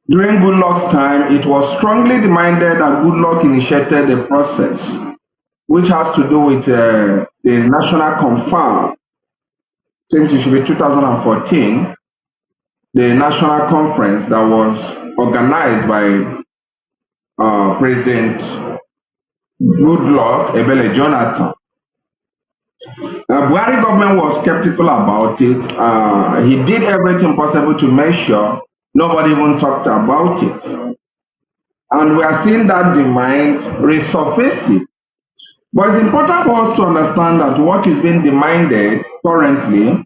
During Goodluck's time, it was strongly demanded that Goodluck initiated the process, which has to do with the national confab. I think it should be 2014, the national conference that was organized by President Goodluck Ebele Jonathan. Buhari government was skeptical about it. He did everything possible to make sure nobody even talked about it. And we are seeing that demand resurfacing. But it's important for us to understand that what is being demanded currently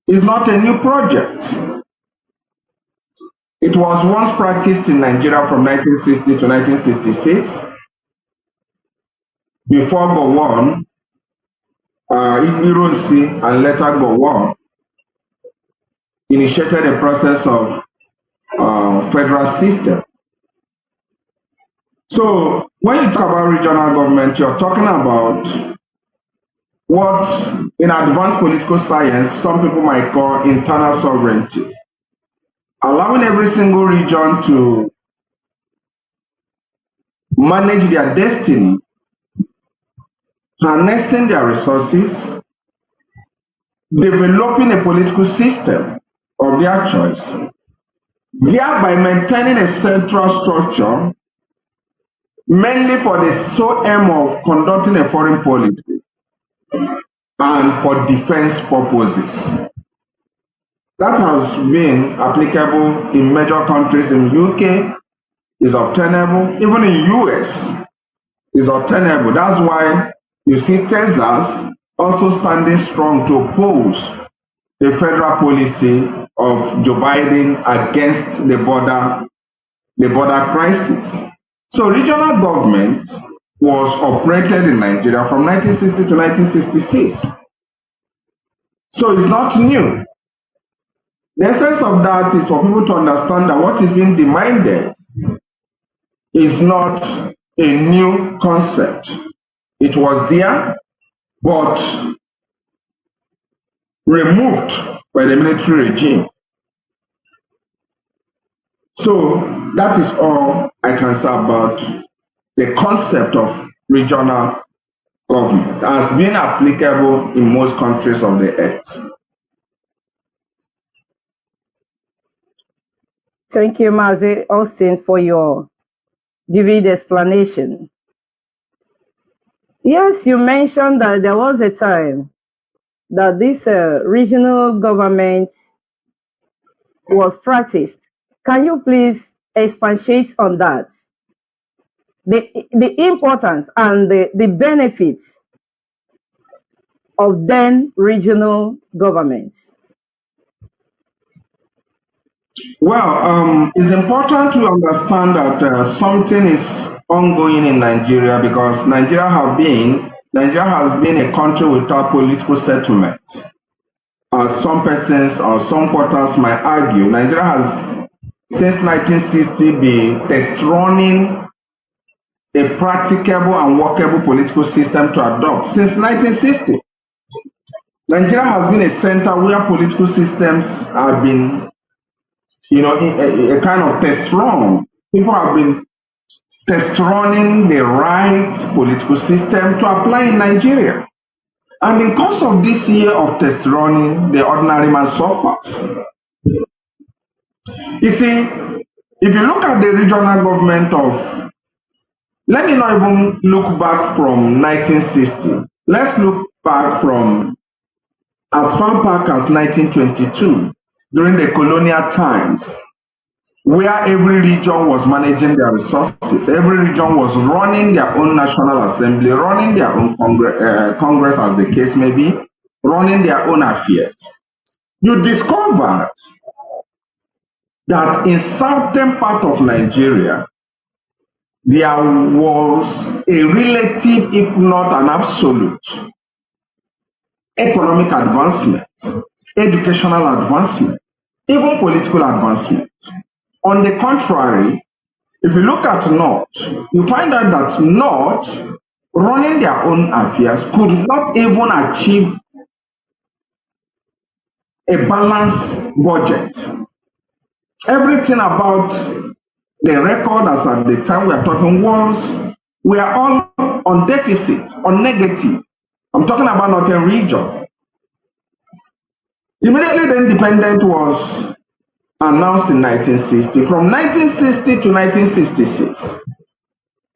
is not a new project. It was once practiced in Nigeria from 1960 to 1966. Before Gowon, Ironsi, and later Gowon initiated a process of federal system. So when you talk about regional government, you're talking about what in advanced political science some people might call internal sovereignty, allowing every single region to manage their destiny, harnessing their resources, developing a political system of their choice, thereby maintaining a central structure mainly for the sole aim of conducting a foreign policy and for defense purposes. That has been applicable in major countries. In UK, is obtainable. Even in US, is obtainable. That's why you see Texas also standing strong to oppose the federal policy of Joe Biden against the border crisis. So regional government was operated in Nigeria from 1960 to 1966. So it's not new. The essence of that is for people to understand that what is being demanded is not a new concept. It was there, but removed by the military regime. So that is all I can say about the concept of regional government as being applicable in most countries of the earth. Thank you, Mazi Austin, for your vivid explanation. Yes, you mentioned that there was a time that this regional government was practiced. Can you please expatiate on that? The importance and the benefits of then regional governments. Well, it's important to understand that something is ongoing in Nigeria because Nigeria has been a country without political settlement. Some persons or some quarters might argue Nigeria has, since 1960, been test running a practicable and workable political system to adopt. Since 1960, Nigeria has been a center where political systems have been, a kind of test run. People have been test running the right political system to apply in Nigeria. And in course of this year of test running, the ordinary man suffers. You see, if you look at the regional government of, let me not even look back from 1960. Let's look back from as far back as 1922, during the colonial times, where every region was managing their resources. Every region was running their own National Assembly, running their own Congress as the case may be, running their own affairs. You discovered that in southern part of Nigeria, there was a relative, if not an absolute, economic advancement, educational advancement, even political advancement. On the contrary, if you look at North, you find out that North, running their own affairs, could not even achieve a balanced budget. Everything about the record as at the time we are talking we are all on deficit, on negative. I'm talking about Northern region. Immediately the independence was announced in 1960. From 1960 to 1966,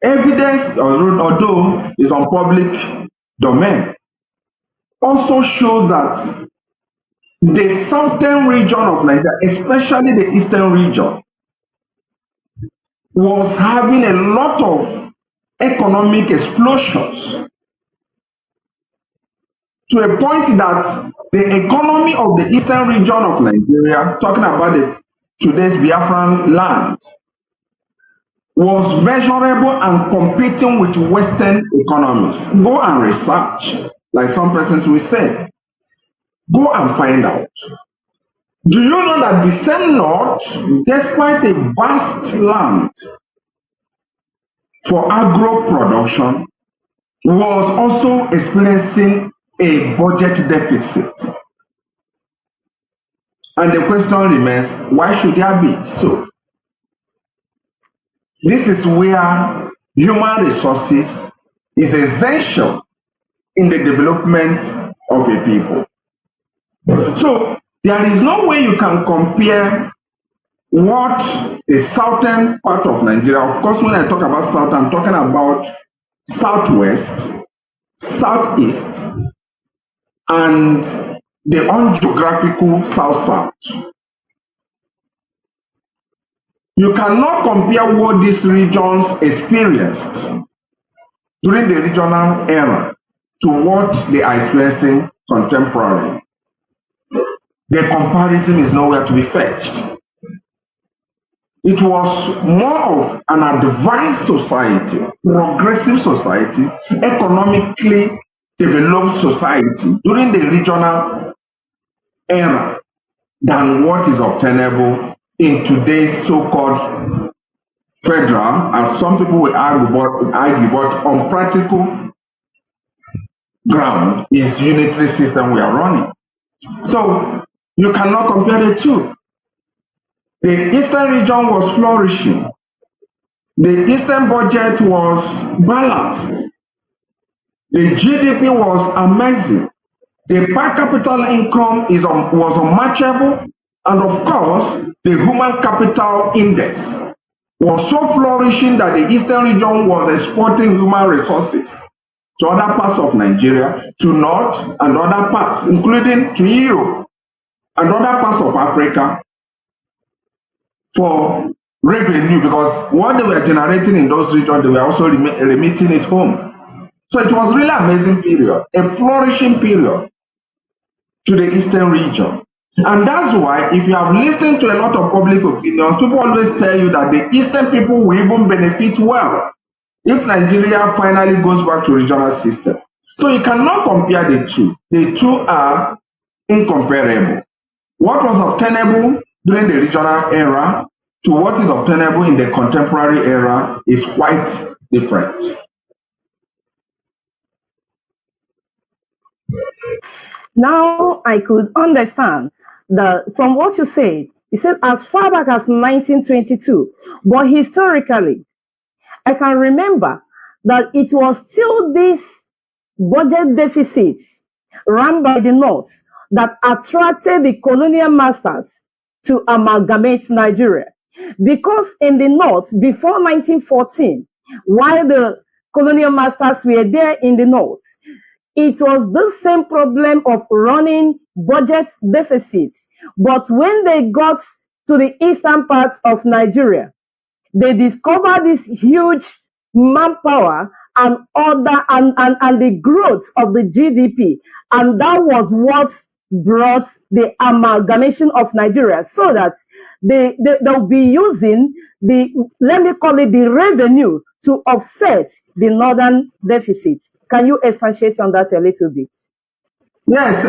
evidence, although is on public domain, also shows that the southern region of Nigeria, especially the eastern region, was having a lot of economic explosions to a point that the economy of the eastern region of Nigeria, talking about today's Biafran land, was measurable and competing with Western economies. Go and research, like some persons will say. Go and find out. Do you know that the same North, despite a vast land for agro production, was also experiencing a budget deficit? And the question remains, why should there be so? This is where human resources is essential in the development of a people. So there is no way you can compare what the southern part of Nigeria, of course when I talk about south, I'm talking about southwest, southeast, and the ungeographical south-south. You cannot compare what these regions experienced during the regional era to what they are experiencing contemporarily. The comparison is nowhere to be fetched. It was more of an advanced society, progressive society, economically developed society during the regional era than what is obtainable in today's so-called federal, as some people will argue, but on practical ground is unitary system we are running. So you cannot compare the two. The eastern region was flourishing. The eastern budget was balanced. The GDP was amazing. The per capita income was unmatchable. And of course, the human capital index was so flourishing that the eastern region was exporting human resources to other parts of Nigeria, to North and other parts, including to Europe and other parts of Africa, for revenue, because what they were generating in those regions, they were also remitting it home. So it was really amazing period, a flourishing period to the eastern region. And that's why, if you have listened to a lot of public opinions, people always tell you that the eastern people will even benefit well if Nigeria finally goes back to regional system. So you cannot compare the two. The two are incomparable. What was obtainable during the regional era to what is obtainable in the contemporary era is quite different. Now I could understand that from what you said as far back as 1922, but historically, I can remember that it was still this budget deficit run by the North that attracted the colonial masters to amalgamate Nigeria. Because in the North, before 1914, while the colonial masters were there in the North, it was the same problem of running budget deficits. But when they got to the eastern parts of Nigeria, they discovered this huge manpower and the growth of the GDP. And that was what brought the amalgamation of Nigeria, so that they'll be using let me call it the revenue to offset the northern deficit. Can you expatiate on that a little bit? Yes.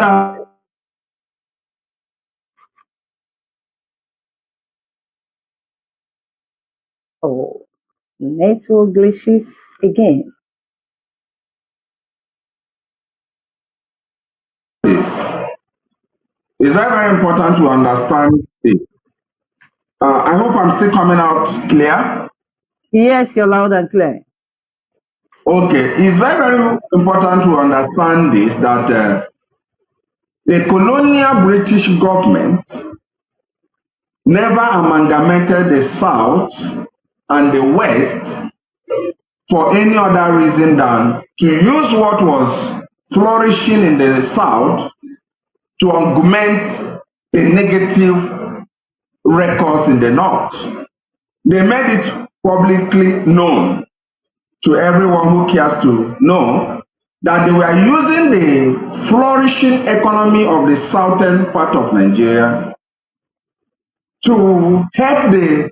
Oh, network glitches again. It's very, very important to understand it. I hope I'm still coming out clear. Yes, you're loud and clear. Okay, it's very, very important to understand this, that the colonial British government never amalgamated the South and the West for any other reason than to use what was flourishing in the South to augment the negative records in the North. They made it publicly known to everyone who cares to know that they were using the flourishing economy of the southern part of Nigeria to help the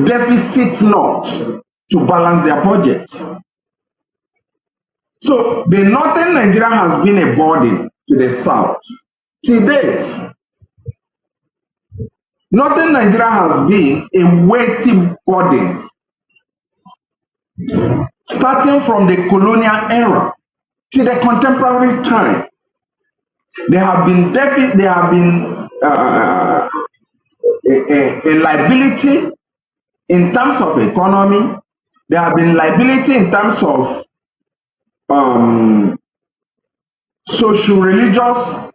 deficit North to balance their budget. So the northern Nigeria has been a burden to the South. To date, northern Nigeria has been a weighty burden, starting from the colonial era to the contemporary time. There have been a liability in terms of economy. There have been liability in terms of social-religious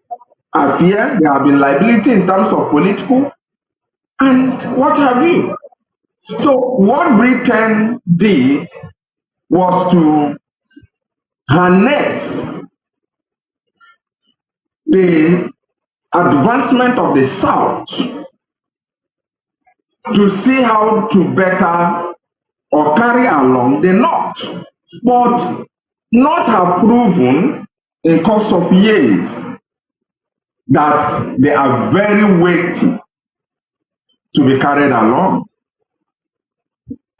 affairs. There have been liability in terms of political and what have you. So what Britain did was to harness the advancement of the South to see how to better or carry along the North, but not have proven in course of years that they are very weighty to be carried along.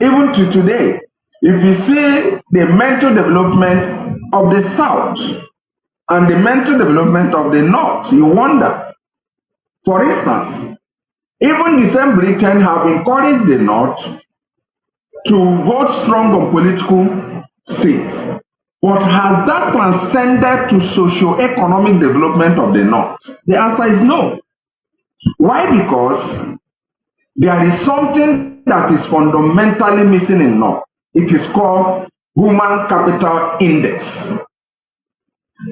Even to today, if you see the mental development of the South and the mental development of the North, you wonder. For instance, even the same Britain have encouraged the North to hold strong on political seats. But has that transcended to socio-economic development of the North? The answer is no. Why? Because there is something that is fundamentally missing in North. It is called Human Capital Index,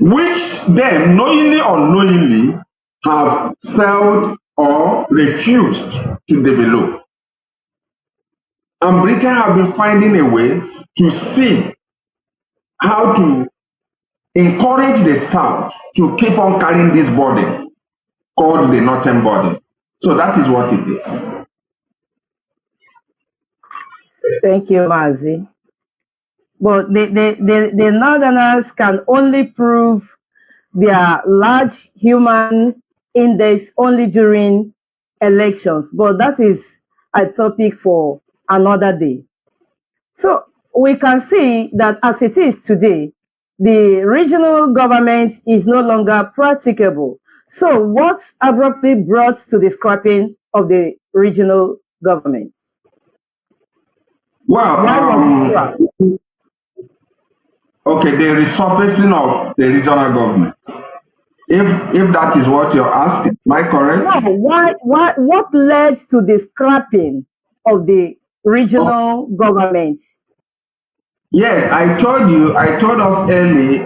which them, knowingly or unknowingly, have failed or refused to develop. And Britain have been finding a way to see how to encourage the South to keep on carrying this burden called the Northern burden. So that is what it is. Thank you, Mazi. But the Northerners can only prove their large human index only during elections. But that is a topic for another day. So we can see that as it is today, the regional government is no longer practicable. So what abruptly brought to the scrapping of the regional government? Well, okay, the resurfacing of the regional government. If that is what you're asking, am I correct? No, what led to the scrapping of the regional government? Yes, I told us early,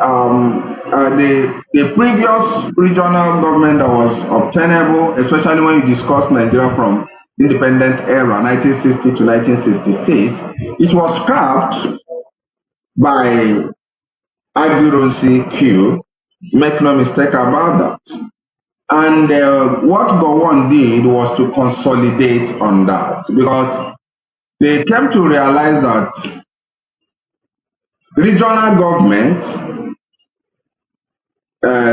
the previous regional government that was obtainable, especially when you discuss Nigeria from independent era, 1960 to 1966, it was scrapped by Aguironsi Q. Make no mistake about that. And what Gowon did was to consolidate on that, because they came to realize that regional government,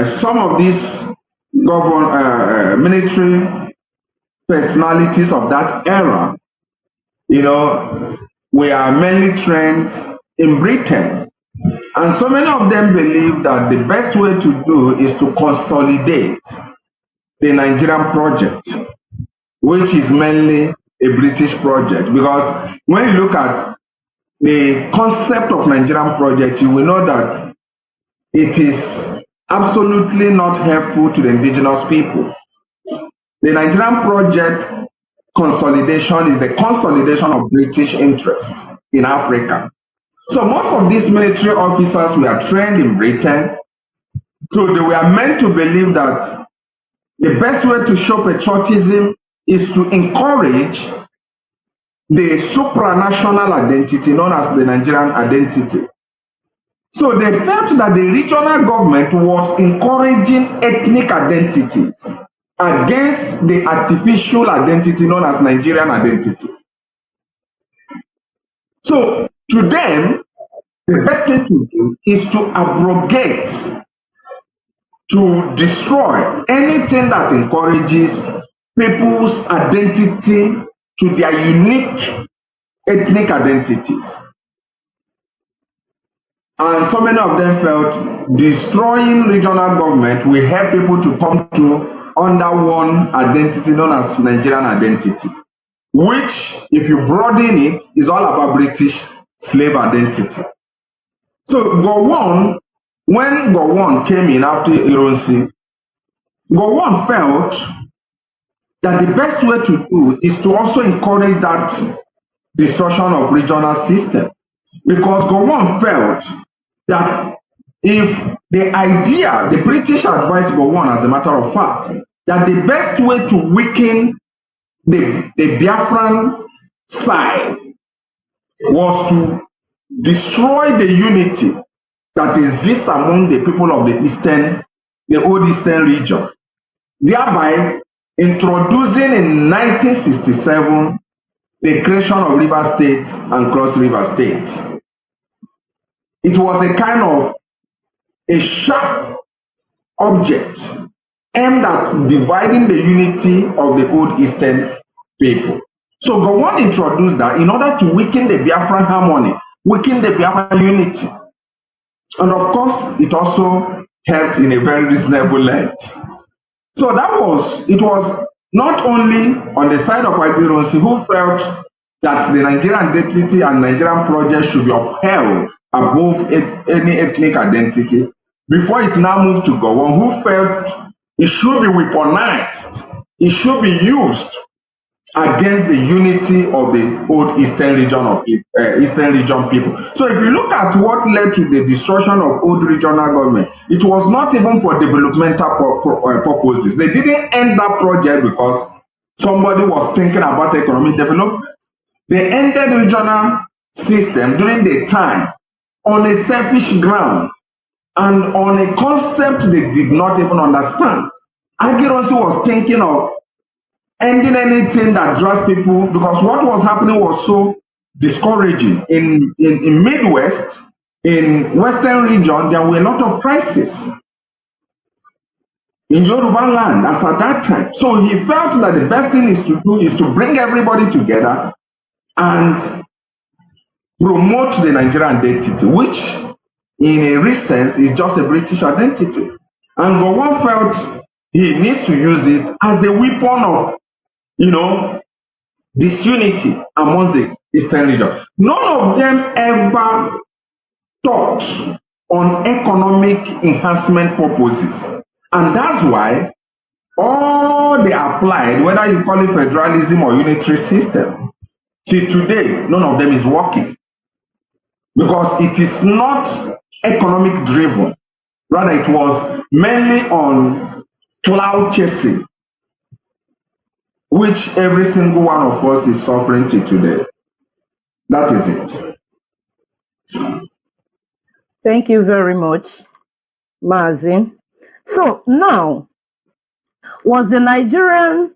some of these military personalities of that era, were mainly trained in Britain. And so many of them believe that the best way to do is to consolidate the Nigerian project, which is mainly a British project. Because when you look at the concept of Nigerian project, you will know that it is absolutely not helpful to the indigenous people. The Nigerian project consolidation is the consolidation of British interest in Africa. So most of these military officers were trained in Britain, so they were meant to believe that the best way to show patriotism is to encourage the supranational identity known as the Nigerian identity. So they felt that the regional government was encouraging ethnic identities against the artificial identity known as Nigerian identity. So to them, the best thing to do is to abrogate, to destroy anything that encourages people's identity to their unique ethnic identities. And so many of them felt destroying regional government will help people to come to under one identity known as Nigerian identity, which, if you broaden it, is all about British slave identity. So Gowon, when Gowon came in after Ironsi, Gowon felt that the best way to do is to also encourage that destruction of regional system, because Gowon felt that if the British advised Gowon, as a matter of fact, that the best way to weaken the Biafran side was to destroy the unity that exists among the people of the old Eastern region, thereby introducing in 1967 the creation of River State and Cross River State. It was a kind of a sharp object aimed at dividing the unity of the old Eastern people. So Gowon introduced that in order to weaken the Biafran harmony, weaken the Biafran unity. And of course, it also helped in a very reasonable length. So it was not only on the side of Aguironsi, who felt that the Nigerian identity and Nigerian project should be upheld above any ethnic identity, before it now moved to Gowon, who felt it should be weaponized, it should be used against the unity of the old Eastern region people. So if you look at what led to the destruction of old regional government, it was not even for developmental purposes. They didn't end that project because somebody was thinking about economic development. They ended regional system during the time on a selfish ground and on a concept they did not even understand. Aguironsi was thinking of ending anything that draws people, because what was happening was so discouraging. In Midwest, in Western region, there were a lot of crises in Yoruba land as at that time. So he felt that the best thing is to do is to bring everybody together and promote the Nigerian identity, which in a real sense is just a British identity. And Gowon felt he needs to use it as a weapon of, disunity amongst the Eastern region. None of them ever thought on economic enhancement purposes. And that's why all they applied, whether you call it federalism or unitary system, till today, none of them is working. because it is not economic driven. Rather, it was mainly on cloud chasing, which every single one of us is suffering to today. That is it. Thank you very much, Mazi. So now, was Nigeria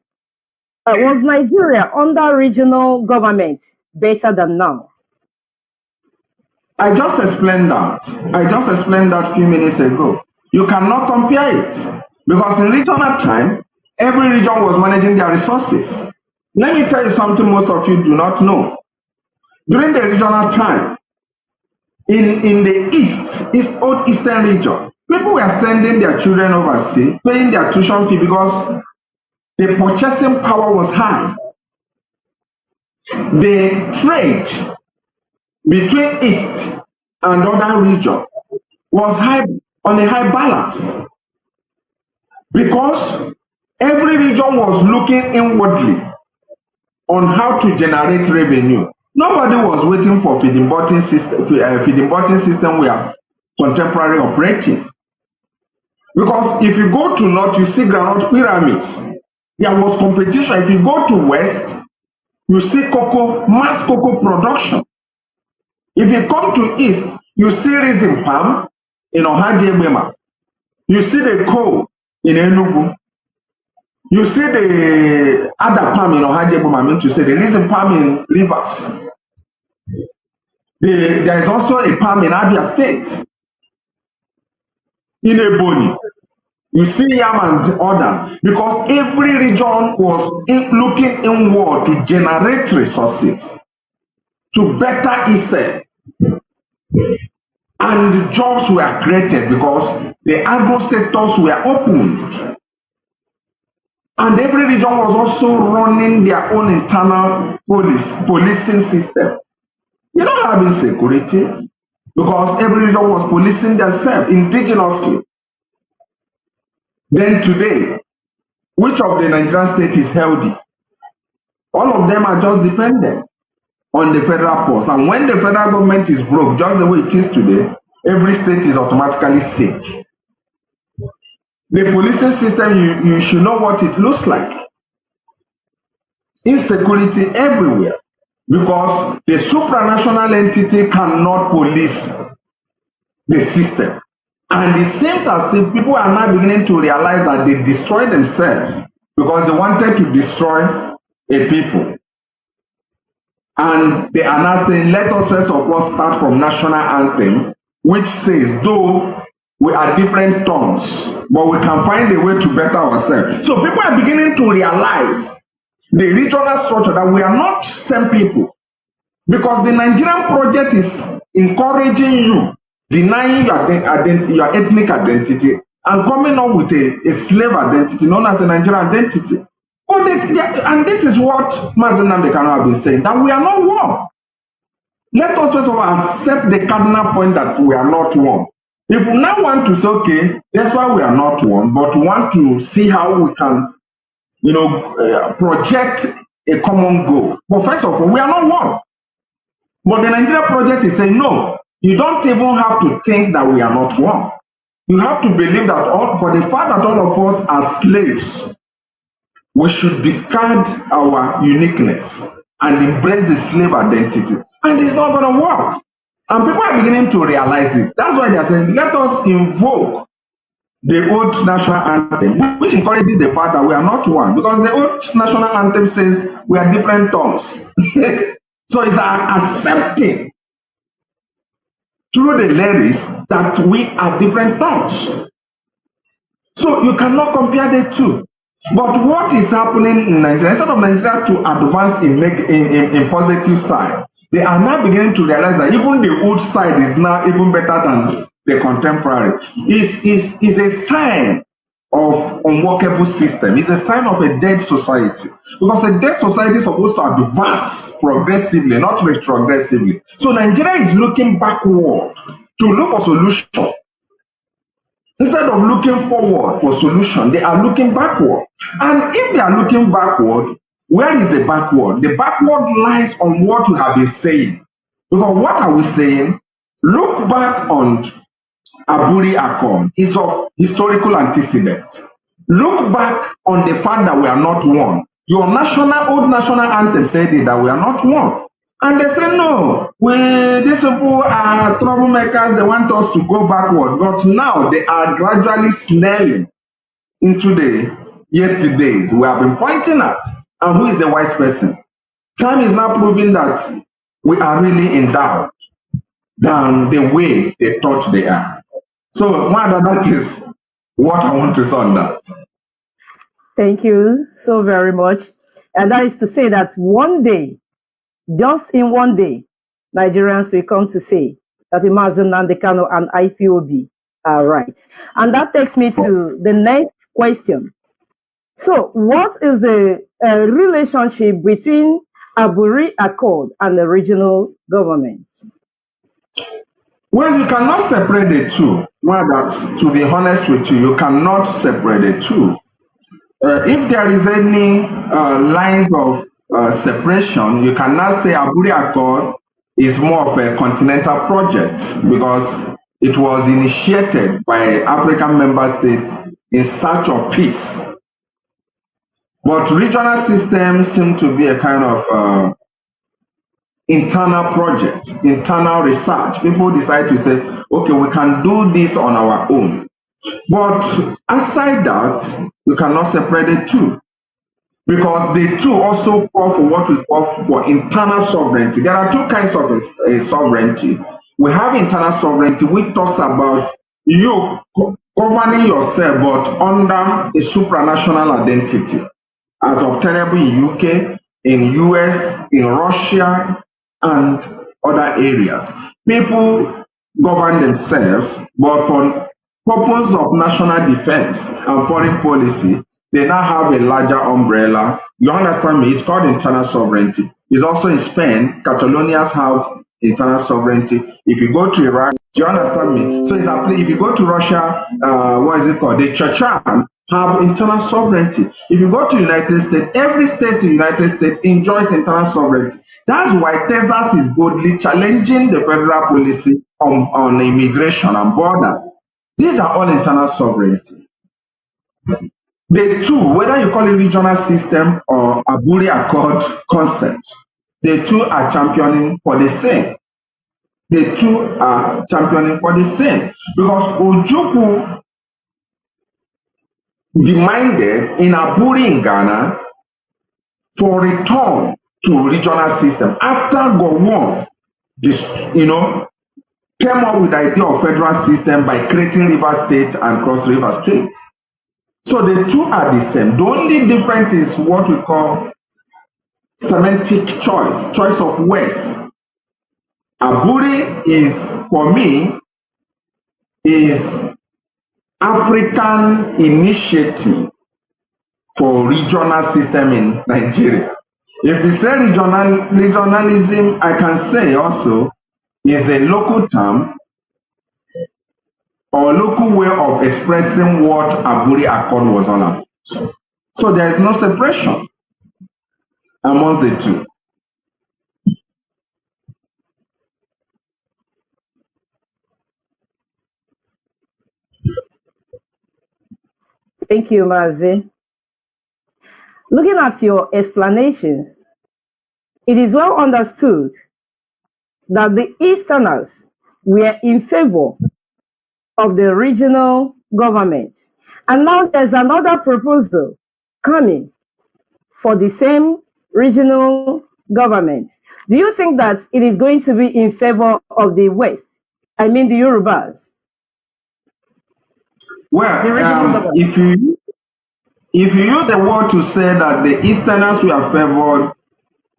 under regional government better than now? I just explained that. A few minutes ago. You cannot compare it because in regional time, every region was managing their resources. Let me tell you something most of you do not know. During the regional time, in the eastern region, people were sending their children overseas, paying their tuition fee because the purchasing power was high. The trade between east and other region was on a high balance because every region was looking inwardly on how to generate revenue. Nobody was waiting for feeding button system we are contemporary operating. Because if you go to north, you see groundnut pyramids. There was competition. If you go to west, you see mass cocoa production. If you come to east, you see resin palm in Ohajegbema. You see the coal in Enugu. You see the other palm in Ohajegbema, I mean to say the resin palm in Rivers. There is also a palm in Abia State. In Ebonyi, you see yam and others, because every region was looking inward to generate resources to better itself. And jobs were created because the agro sectors were opened. And every region was also running their own internal policing system. You don't have insecurity because every region was policing themselves indigenously. Then today, which of the Nigerian state is healthy? All of them are just dependent on the federal pulse. And when the federal government is broke, just the way it is today, every state is automatically sick. The policing system, you should know what it looks like. Insecurity everywhere because the supranational entity cannot police the system. And it seems as if people are now beginning to realize that they destroyed themselves because they wanted to destroy a people. And they are now saying, let us first of all start from national anthem, which says, though we are different tongues, but we can find a way to better ourselves. So people are beginning to realize the regional structure that we are not same people. Because the Nigerian project is encouraging you, denying your ethnic identity, and coming up with a slave identity known as a Nigerian identity. And this is what Mazi Jonathan Chinedu have been saying, that we are not one. Let us first of all accept the cardinal point that we are not one. If we now want to say, okay, that's why we are not one, but we want to see how we can, project a common goal. But first of all, we are not one. But the Nigeria project is saying, no, you don't even have to think that we are not one. You have to believe that for the fact that all of us are slaves, we should discard our uniqueness and embrace the slave identity. And it's not going to work. And people are beginning to realize it. That's why they are saying, let us invoke the old national anthem, which encourages the fact that we are not one. Because the old national anthem says we are different tongues. So it's accepting through the lyrics that we are different tongues. So you cannot compare the two. But what is happening in Nigeria, instead of Nigeria to advance in positive side, they are now beginning to realize that even the old side is now even better than the contemporary. Is a sign of unworkable system. It's a sign of a dead society. Because a dead society is supposed to advance progressively, not retrogressively. So Nigeria is looking backward to look for solution. Instead of looking forward for solution, they are looking backward. And if they are looking backward, where is the backward? The backward lies on what we have been saying. Because what are we saying? Look back on Aburi Accord. It's of historical antecedent. Look back on the fact that we are not one. Your old national anthem said it, that we are not one. And they say, no, these people are troublemakers, they want us to go backward. But now they are gradually snarling into the yesterdays we have been pointing at. And who is the wise person? Time is now proving that we are really endowed than the way they thought they are. So, Mother, that is what I want to say on that. Thank you so very much. And that is to say that one day, just in one day, Nigerians will come to say that Mazi Nnamdi Kanu and IPOB are right. And that takes me to the next question. So, what is the relationship between Aburi Accord and the regional governments? Well, you cannot separate the two. Well, to be honest with you, you cannot separate the two. If there is any lines of separation, you cannot say Aburi Accord is more of a continental project because it was initiated by African member states in search of peace. But regional systems seem to be a kind of internal project, internal research. People decide to say, okay, we can do this on our own. But aside that, we cannot separate the two because the two also call for what we call for internal sovereignty. There are two kinds of sovereignty. We have internal sovereignty, which talks about you governing yourself but under a supranational identity, as obtainable in UK, in US, in Russia, and other areas. People govern themselves, but for purpose of national defense and foreign policy, they now have a larger umbrella. You understand me? It's called internal sovereignty. It's also in Spain. Catalonians have internal sovereignty. If you go to Iraq, do you understand me? So it's if you go to Russia, what is it called? The Chechen have internal sovereignty. If you go to the United States, every state in the United States enjoys internal sovereignty. That's why Texas is boldly challenging the federal policy on immigration and border. These are all internal sovereignty. The two, whether you call it regional system or Aburi Accord concept, the two are championing for the same. The two are championing for the same. Because Ojukwu demanded in Aburi in Ghana for return to regional system after Gowon, came up with the idea of federal system by creating River State and Cross River State. So the two are the same. The only difference is what we call semantic choice of words. Aburi is, for me, is African initiative for regional system in Nigeria. If we say regionalism, I can say also is a local term or local way of expressing what Aburi Accord was all about. So there is no separation amongst the two. Thank you, Mazi. Looking at your explanations, it is well understood that the Easterners were in favor of the regional governments. And now there's another proposal coming for the same regional government. Do you think that it is going to be in favor of the West? I mean the Yorubas? Well, if you use the word to say that the Easterners were favored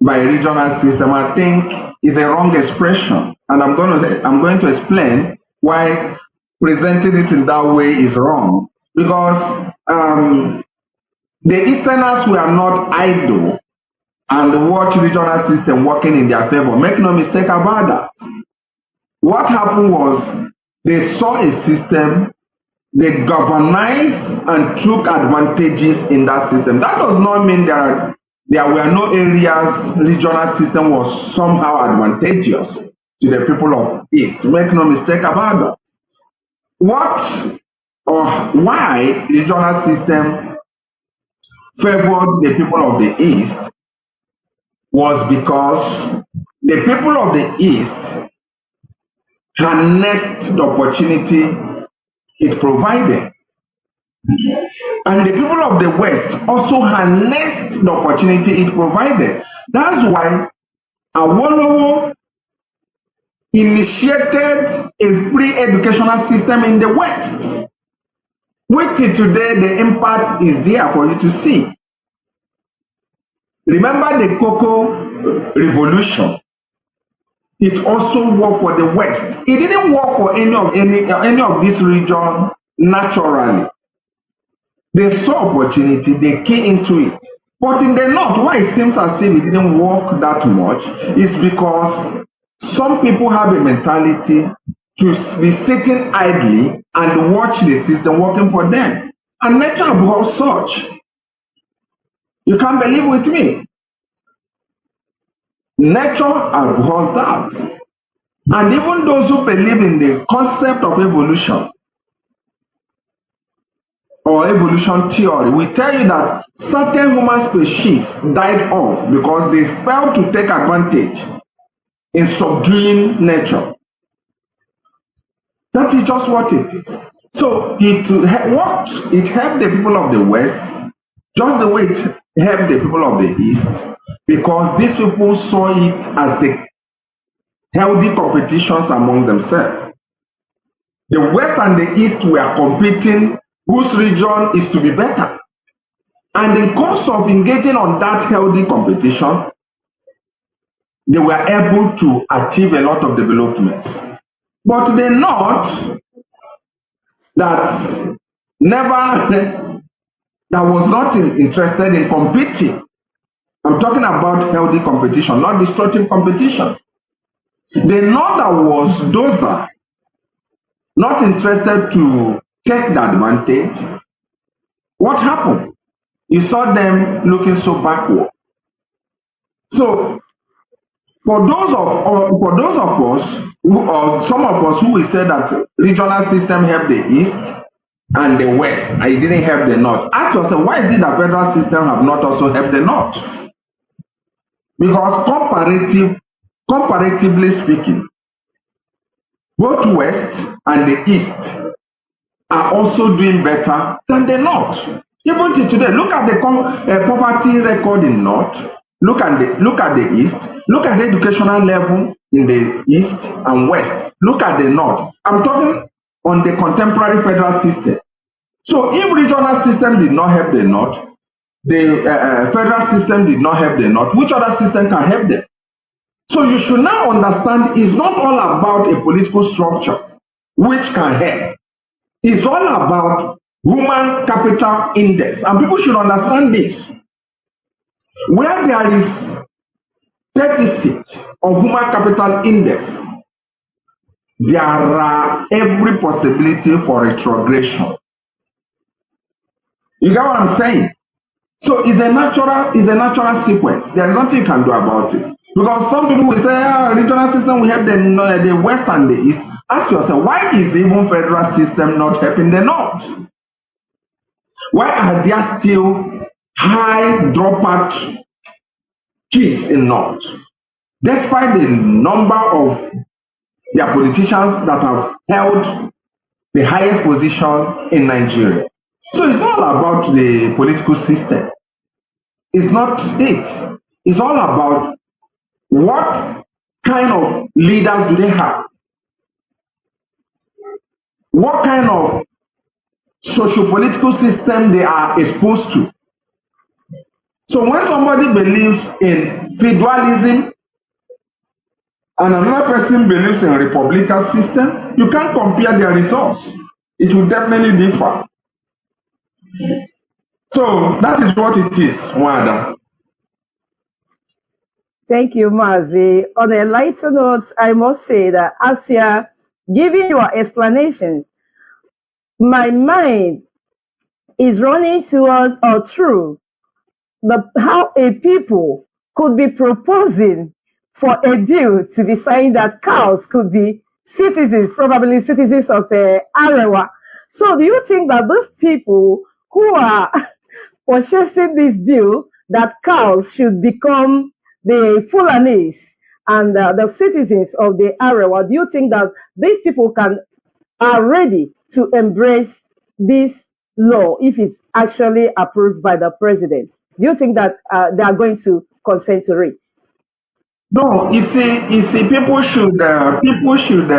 by a regional system, I think is a wrong expression, and I'm going to explain why presenting it in that way is wrong. Because the Easterners were not idle and watch regional system working in their favor. Make no mistake about that. What happened was they saw a system. They governized and took advantages in that system. That does not mean there were no areas regional system was somehow advantageous. to the people of East. Make no mistake about that. What or why regional system favored the people of the East was because the people of the East harnessed the opportunity it provided. And the people of the West also harnessed the opportunity it provided. That's why Awolowo initiated a free educational system in the West, which today the impact is there for you to see. Remember the Cocoa Revolution? It also worked for the West. It didn't work for any of this region naturally. They saw opportunity, they came into it. But in the North, why it seems as if it didn't work that much is because some people have a mentality to be sitting idly and watch the system working for them. And nature abhors such. You can't believe with me. Nature abhors that. And even those who believe in the concept of evolution or evolution theory will tell you that certain human species died off because they failed to take advantage in subduing nature. That is just what it is. So it worked. It helped the people of the West just the way it helped the people of the East, because these people saw it as a healthy competitions among themselves. The West and the East were competing whose region is to be better. And in course of engaging on that healthy competition, they were able to achieve a lot of developments. But the North that was not interested in competing. I'm talking about healthy competition, not destructive competition. The North that was dozer, not interested to take the advantage. What happened? You saw them looking so backward. So for those of us or some of us who will say that regional system helped the East and the West, and it didn't help the North, ask yourself, why is it that federal system have not also helped the North? Because comparatively speaking, both West and the East are also doing better than the North. Even today, look at the poverty record in North. Look at the East. Look at the educational level in the East and West. Look at the North. I'm talking on the contemporary federal system. So if regional system did not help the North, the federal system did not help the North, which other system can help them? So you should now understand it's not all about a political structure which can help. It's all about human capital index. And people should understand this. Where there is deficit of human capital index, there are every possibility for retrogression. You get what I'm saying? So it's a natural sequence. There is nothing you can do about it. Because some people will say, regional system will help the West and the East. Ask yourself, why is even federal system not helping the North? Why are there still high dropout kids in North, despite the number of their politicians that have held the highest position in Nigeria? So it's not about the political system. It's not it. It's all about what kind of leaders do they have? What kind of socio-political system they are exposed to? So when somebody believes in feudalism and another person believes in republican system, you can't compare their results. It will definitely differ. So that is what it is, Wanda. Thank you, Mazi. On a lighter note, I must say that as you're giving your explanations, my mind is running towards or through how a people could be proposing for a bill to be saying that cows could be citizens, probably citizens of Arewa. So do you think that those people who are purchasing this bill, that cows should become the Fulanis and the citizens of the Arewa, do you think that these people are ready to embrace this law if it's actually approved by the president? Do you think that they are going to consent to it? No, you see, people should, people should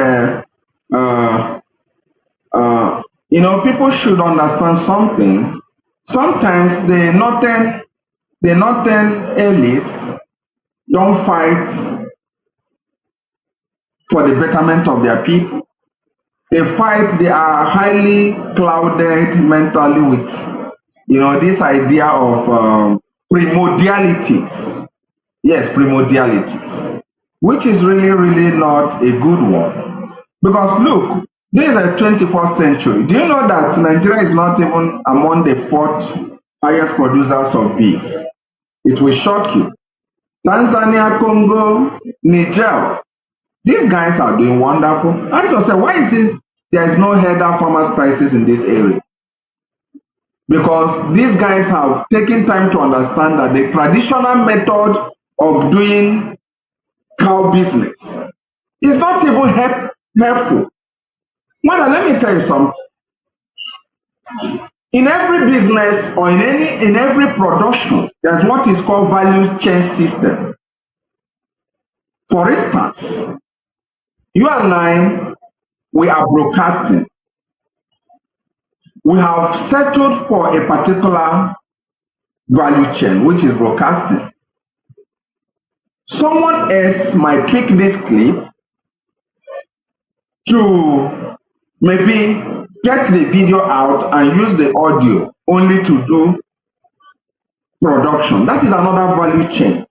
understand something. Sometimes the northern elites don't fight for the betterment of their people. They are highly clouded mentally with, this idea of primordialities. Yes, primordialities, which is really, really not a good one. Because look, this is a 21st century. Do you know that Nigeria is not even among the 4th highest producers of beef? It will shock you. Tanzania, Congo, Niger, these guys are doing wonderful. Ask yourself, why is this? There is no header farmers prices in this area. Because these guys have taken time to understand that the traditional method of doing cow business is not even helpful. Mother, let me tell you something. In every business or in every production, there's what is called value chain system. For instance, you and I, we are broadcasting. We have settled for a particular value chain, which is broadcasting. Someone else might pick this clip to maybe get the video out and use the audio only to do production. That is another value chain.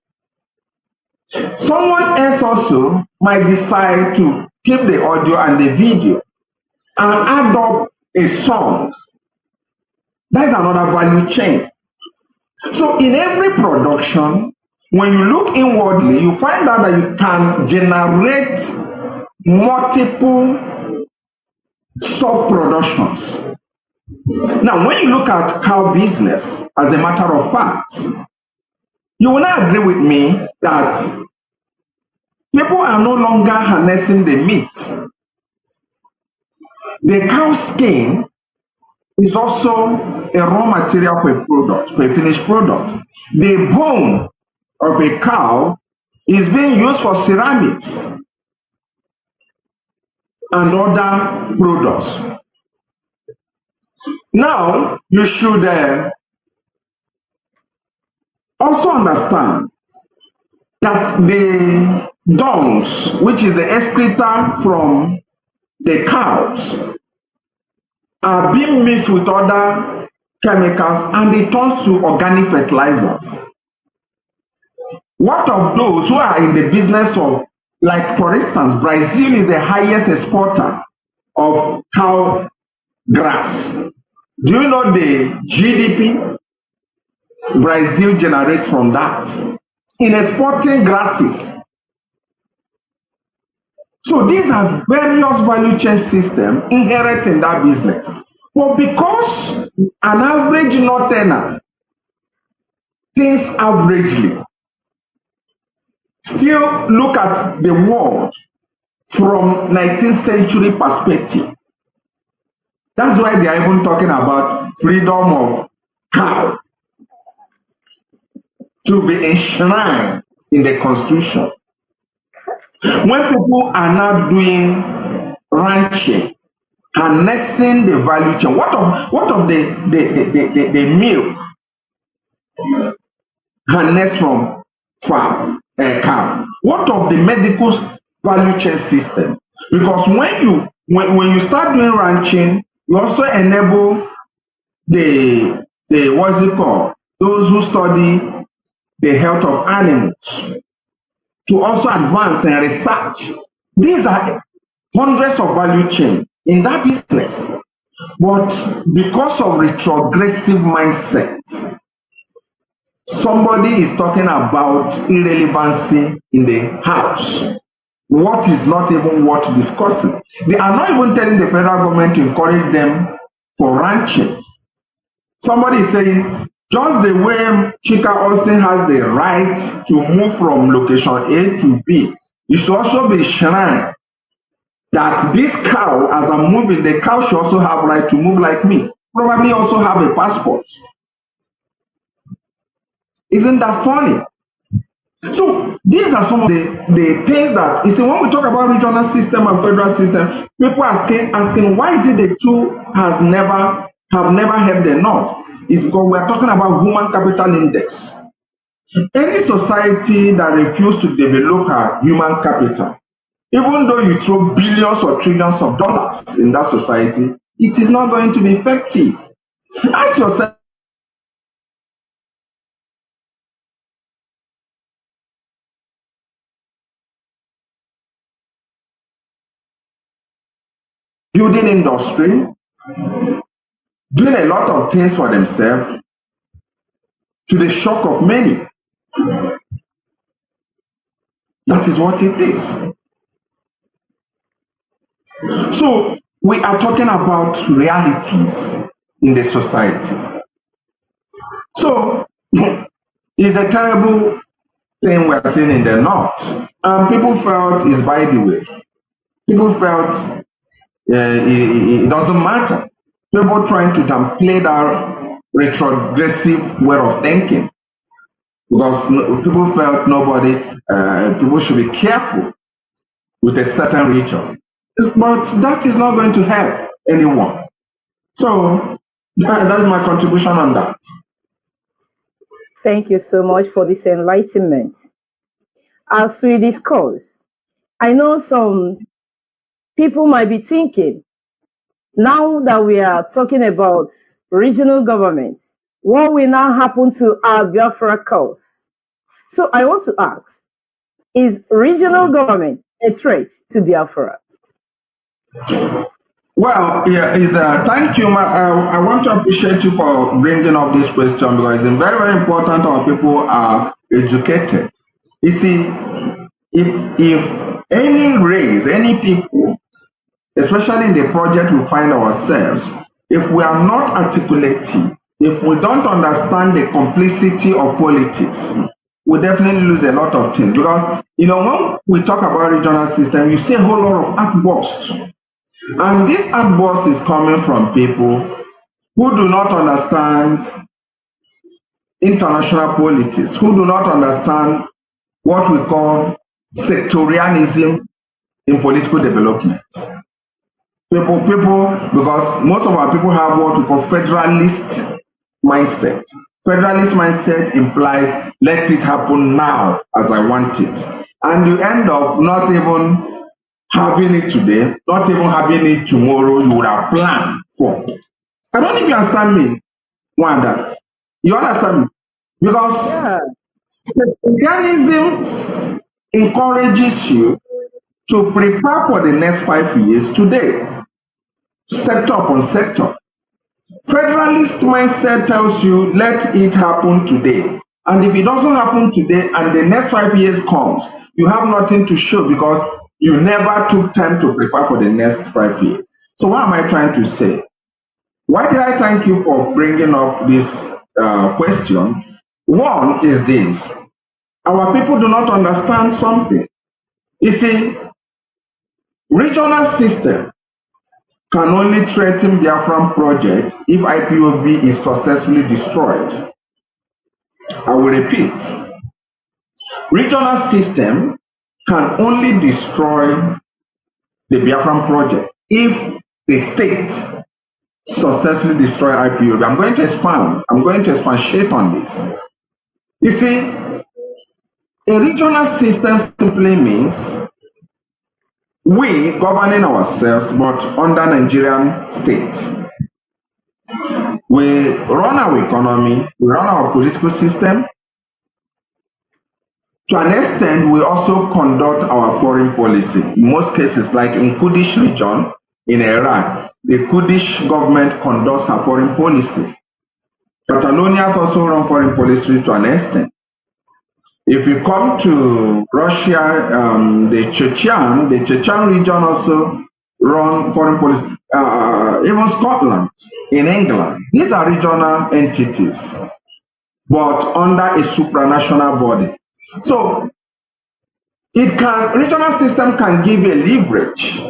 Someone else also might decide to keep the audio and the video and add up a song. That is another value chain. So in every production, when you look inwardly, you find out that you can generate multiple sub-productions. Now, when you look at cow business, as a matter of fact, you will not agree with me that people are no longer harnessing the meat. The cow skin is also a raw material for a product, for a finished product. The bone of a cow is being used for ceramics and other products. Now, you should also understand that the dungs, which is the excreta from the cows, are being mixed with other chemicals and they turn to organic fertilizers. What of those who are in the business of, like for instance, Brazil is the highest exporter of cow grass. Do you know the GDP Brazil generates from that in exporting grasses? So these are various value chain systems inherent in that business. But because an average northerner thinks averagely, still look at the world from 19th century perspective. That's why they are even talking about freedom of cow to be enshrined in the Constitution. When people are now doing ranching, harnessing the value chain, what of the milk harnessed from farm cow? What of the medical value chain system? Because when you start doing ranching, you also enable the what's it called? Those who study the health of animals to also advance in research. These are hundreds of value chain in that business. But because of retrogressive mindset, somebody is talking about irrelevancy in the house, what is not even worth discussing. They are not even telling the federal government to encourage them for ranching. Somebody is saying, just the way Chika Austin has the right to move from location A to B, it should also be enshrined that this cow, as I'm moving, the cow should also have right to move like me. Probably also have a passport. Isn't that funny? So these are some of the things that, you see, when we talk about regional system and federal system, people asking why is it the two have never helped the North? It's because we're talking about human capital index. Any society that refuses to develop her human capital, even though you throw billions or trillions of dollars in that society, it is not going to be effective. Ask yourself, building industry, doing a lot of things for themselves, to the shock of many. That is what it is. So we are talking about realities in the societies. So it's a terrible thing we're seeing in the North. People felt it's by the way. People felt it doesn't matter. People trying to downplay that retrogressive way of thinking, because people felt people should be careful with a certain region. But that is not going to help anyone. So that's my contribution on that. Thank you so much for this enlightenment. As we discuss, I know some people might be thinking, now that we are talking about regional government, what will now happen to our Biafra cause? So I want to ask, is regional government a threat to Biafra? Well, yeah, thank you. I want to appreciate you for bringing up this question, because it's very, very important our people are educated. You see, if any race, any people, especially in the project we find ourselves, if we are not articulating, if we don't understand the complexity of politics, we definitely lose a lot of things. Because, when we talk about regional system, you see a whole lot of outbursts. And this outburst is coming from people who do not understand international politics, who do not understand what we call sectorialism in political development. People, because most of our people have what we call federalist mindset. Federalist mindset implies, let it happen now as I want it. And you end up not even having it today, not even having it tomorrow, you would have planned for. I don't know if you understand me, Wanda. You understand me? Because sectorialism encourages you to prepare for the next 5 years today, sector upon sector. Federalist mindset tells you, let it happen today. And if it doesn't happen today and the next 5 years comes, you have nothing to show because you never took time to prepare for the next 5 years. So what am I trying to say? Why did I thank you for bringing up this question? One is this. Our people do not understand something. You see, regional system can only threaten Biafran project if IPOB is successfully destroyed. I will repeat. Regional system can only destroy the Biafran project if the state successfully destroy IPOB. I'm going to expatiate on this. You see, a regional system simply means we governing ourselves but under Nigerian state. We run our economy, we run our political system. To an extent, we also conduct our foreign policy. In most cases, like in Kurdish region in Iraq, the Kurdish government conducts her foreign policy. Catalonians also run foreign policy to an extent. If you come to Russia, the Chechen region also run foreign policy. Even Scotland, in England, these are regional entities, but under a supranational body. So regional system can give a leverage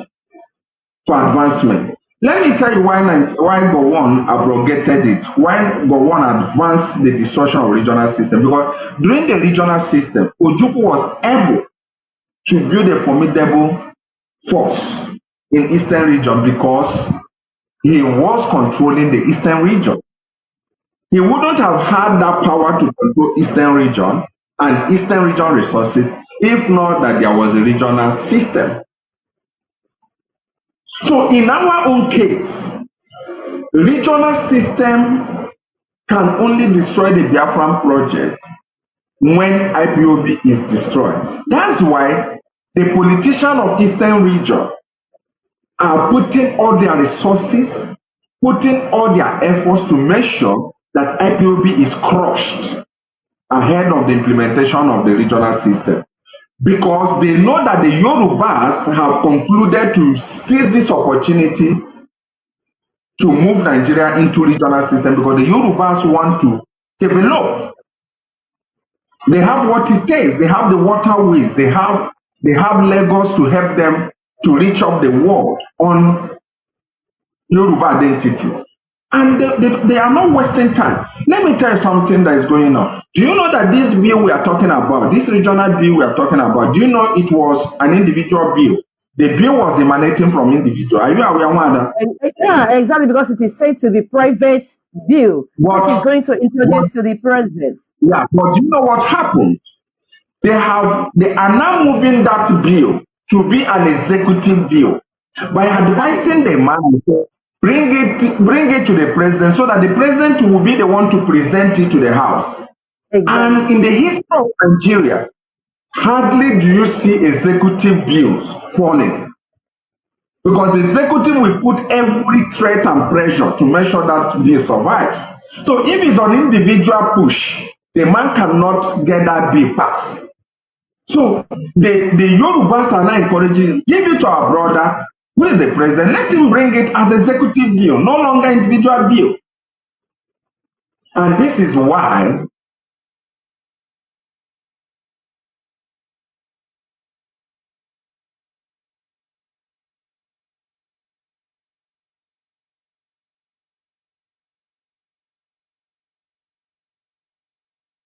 for advancement. Let me tell you why Gowon abrogated it, why Gowon advanced the destruction of regional system. Because during the regional system, Ojukwu was able to build a formidable force in Eastern region because he was controlling the Eastern region. He wouldn't have had that power to control Eastern region and Eastern region resources if not that there was a regional system. So in our own case, regional system can only destroy the Biafran project when IPOB is destroyed. That's why the politicians of Eastern region are putting all their resources, putting all their efforts to make sure that IPOB is crushed ahead of the implementation of the regional system. Because they know that the Yorubas have concluded to seize this opportunity to move Nigeria into regional system because the Yorubas want to develop. They have what it takes. They have the waterways. They have Lagos to help them to reach up the world on Yoruba identity. And they are not wasting time. Let me tell you something that is going on. Do you know that this bill we are talking about, this regional bill we are talking about, do you know it was an individual bill? The bill was emanating from individual. Are you aware, Wanda? Yeah, exactly, because it is said to be private bill, which is going to introduce to the president. Yeah, but do you know what happened? They are now moving that bill to be an executive bill by advising the man. Bring it to the president so that the president will be the one to present it to the House. Exactly. And in the history of Nigeria, hardly do you see executive bills falling. Because the executive will put every threat and pressure to make sure that bill survives. So if it's an individual push, the man cannot get that bill passed. So the Yorubas are now encouraging, give it to our brother, who is the president, let him bring it as executive bill, no longer individual bill. And this is why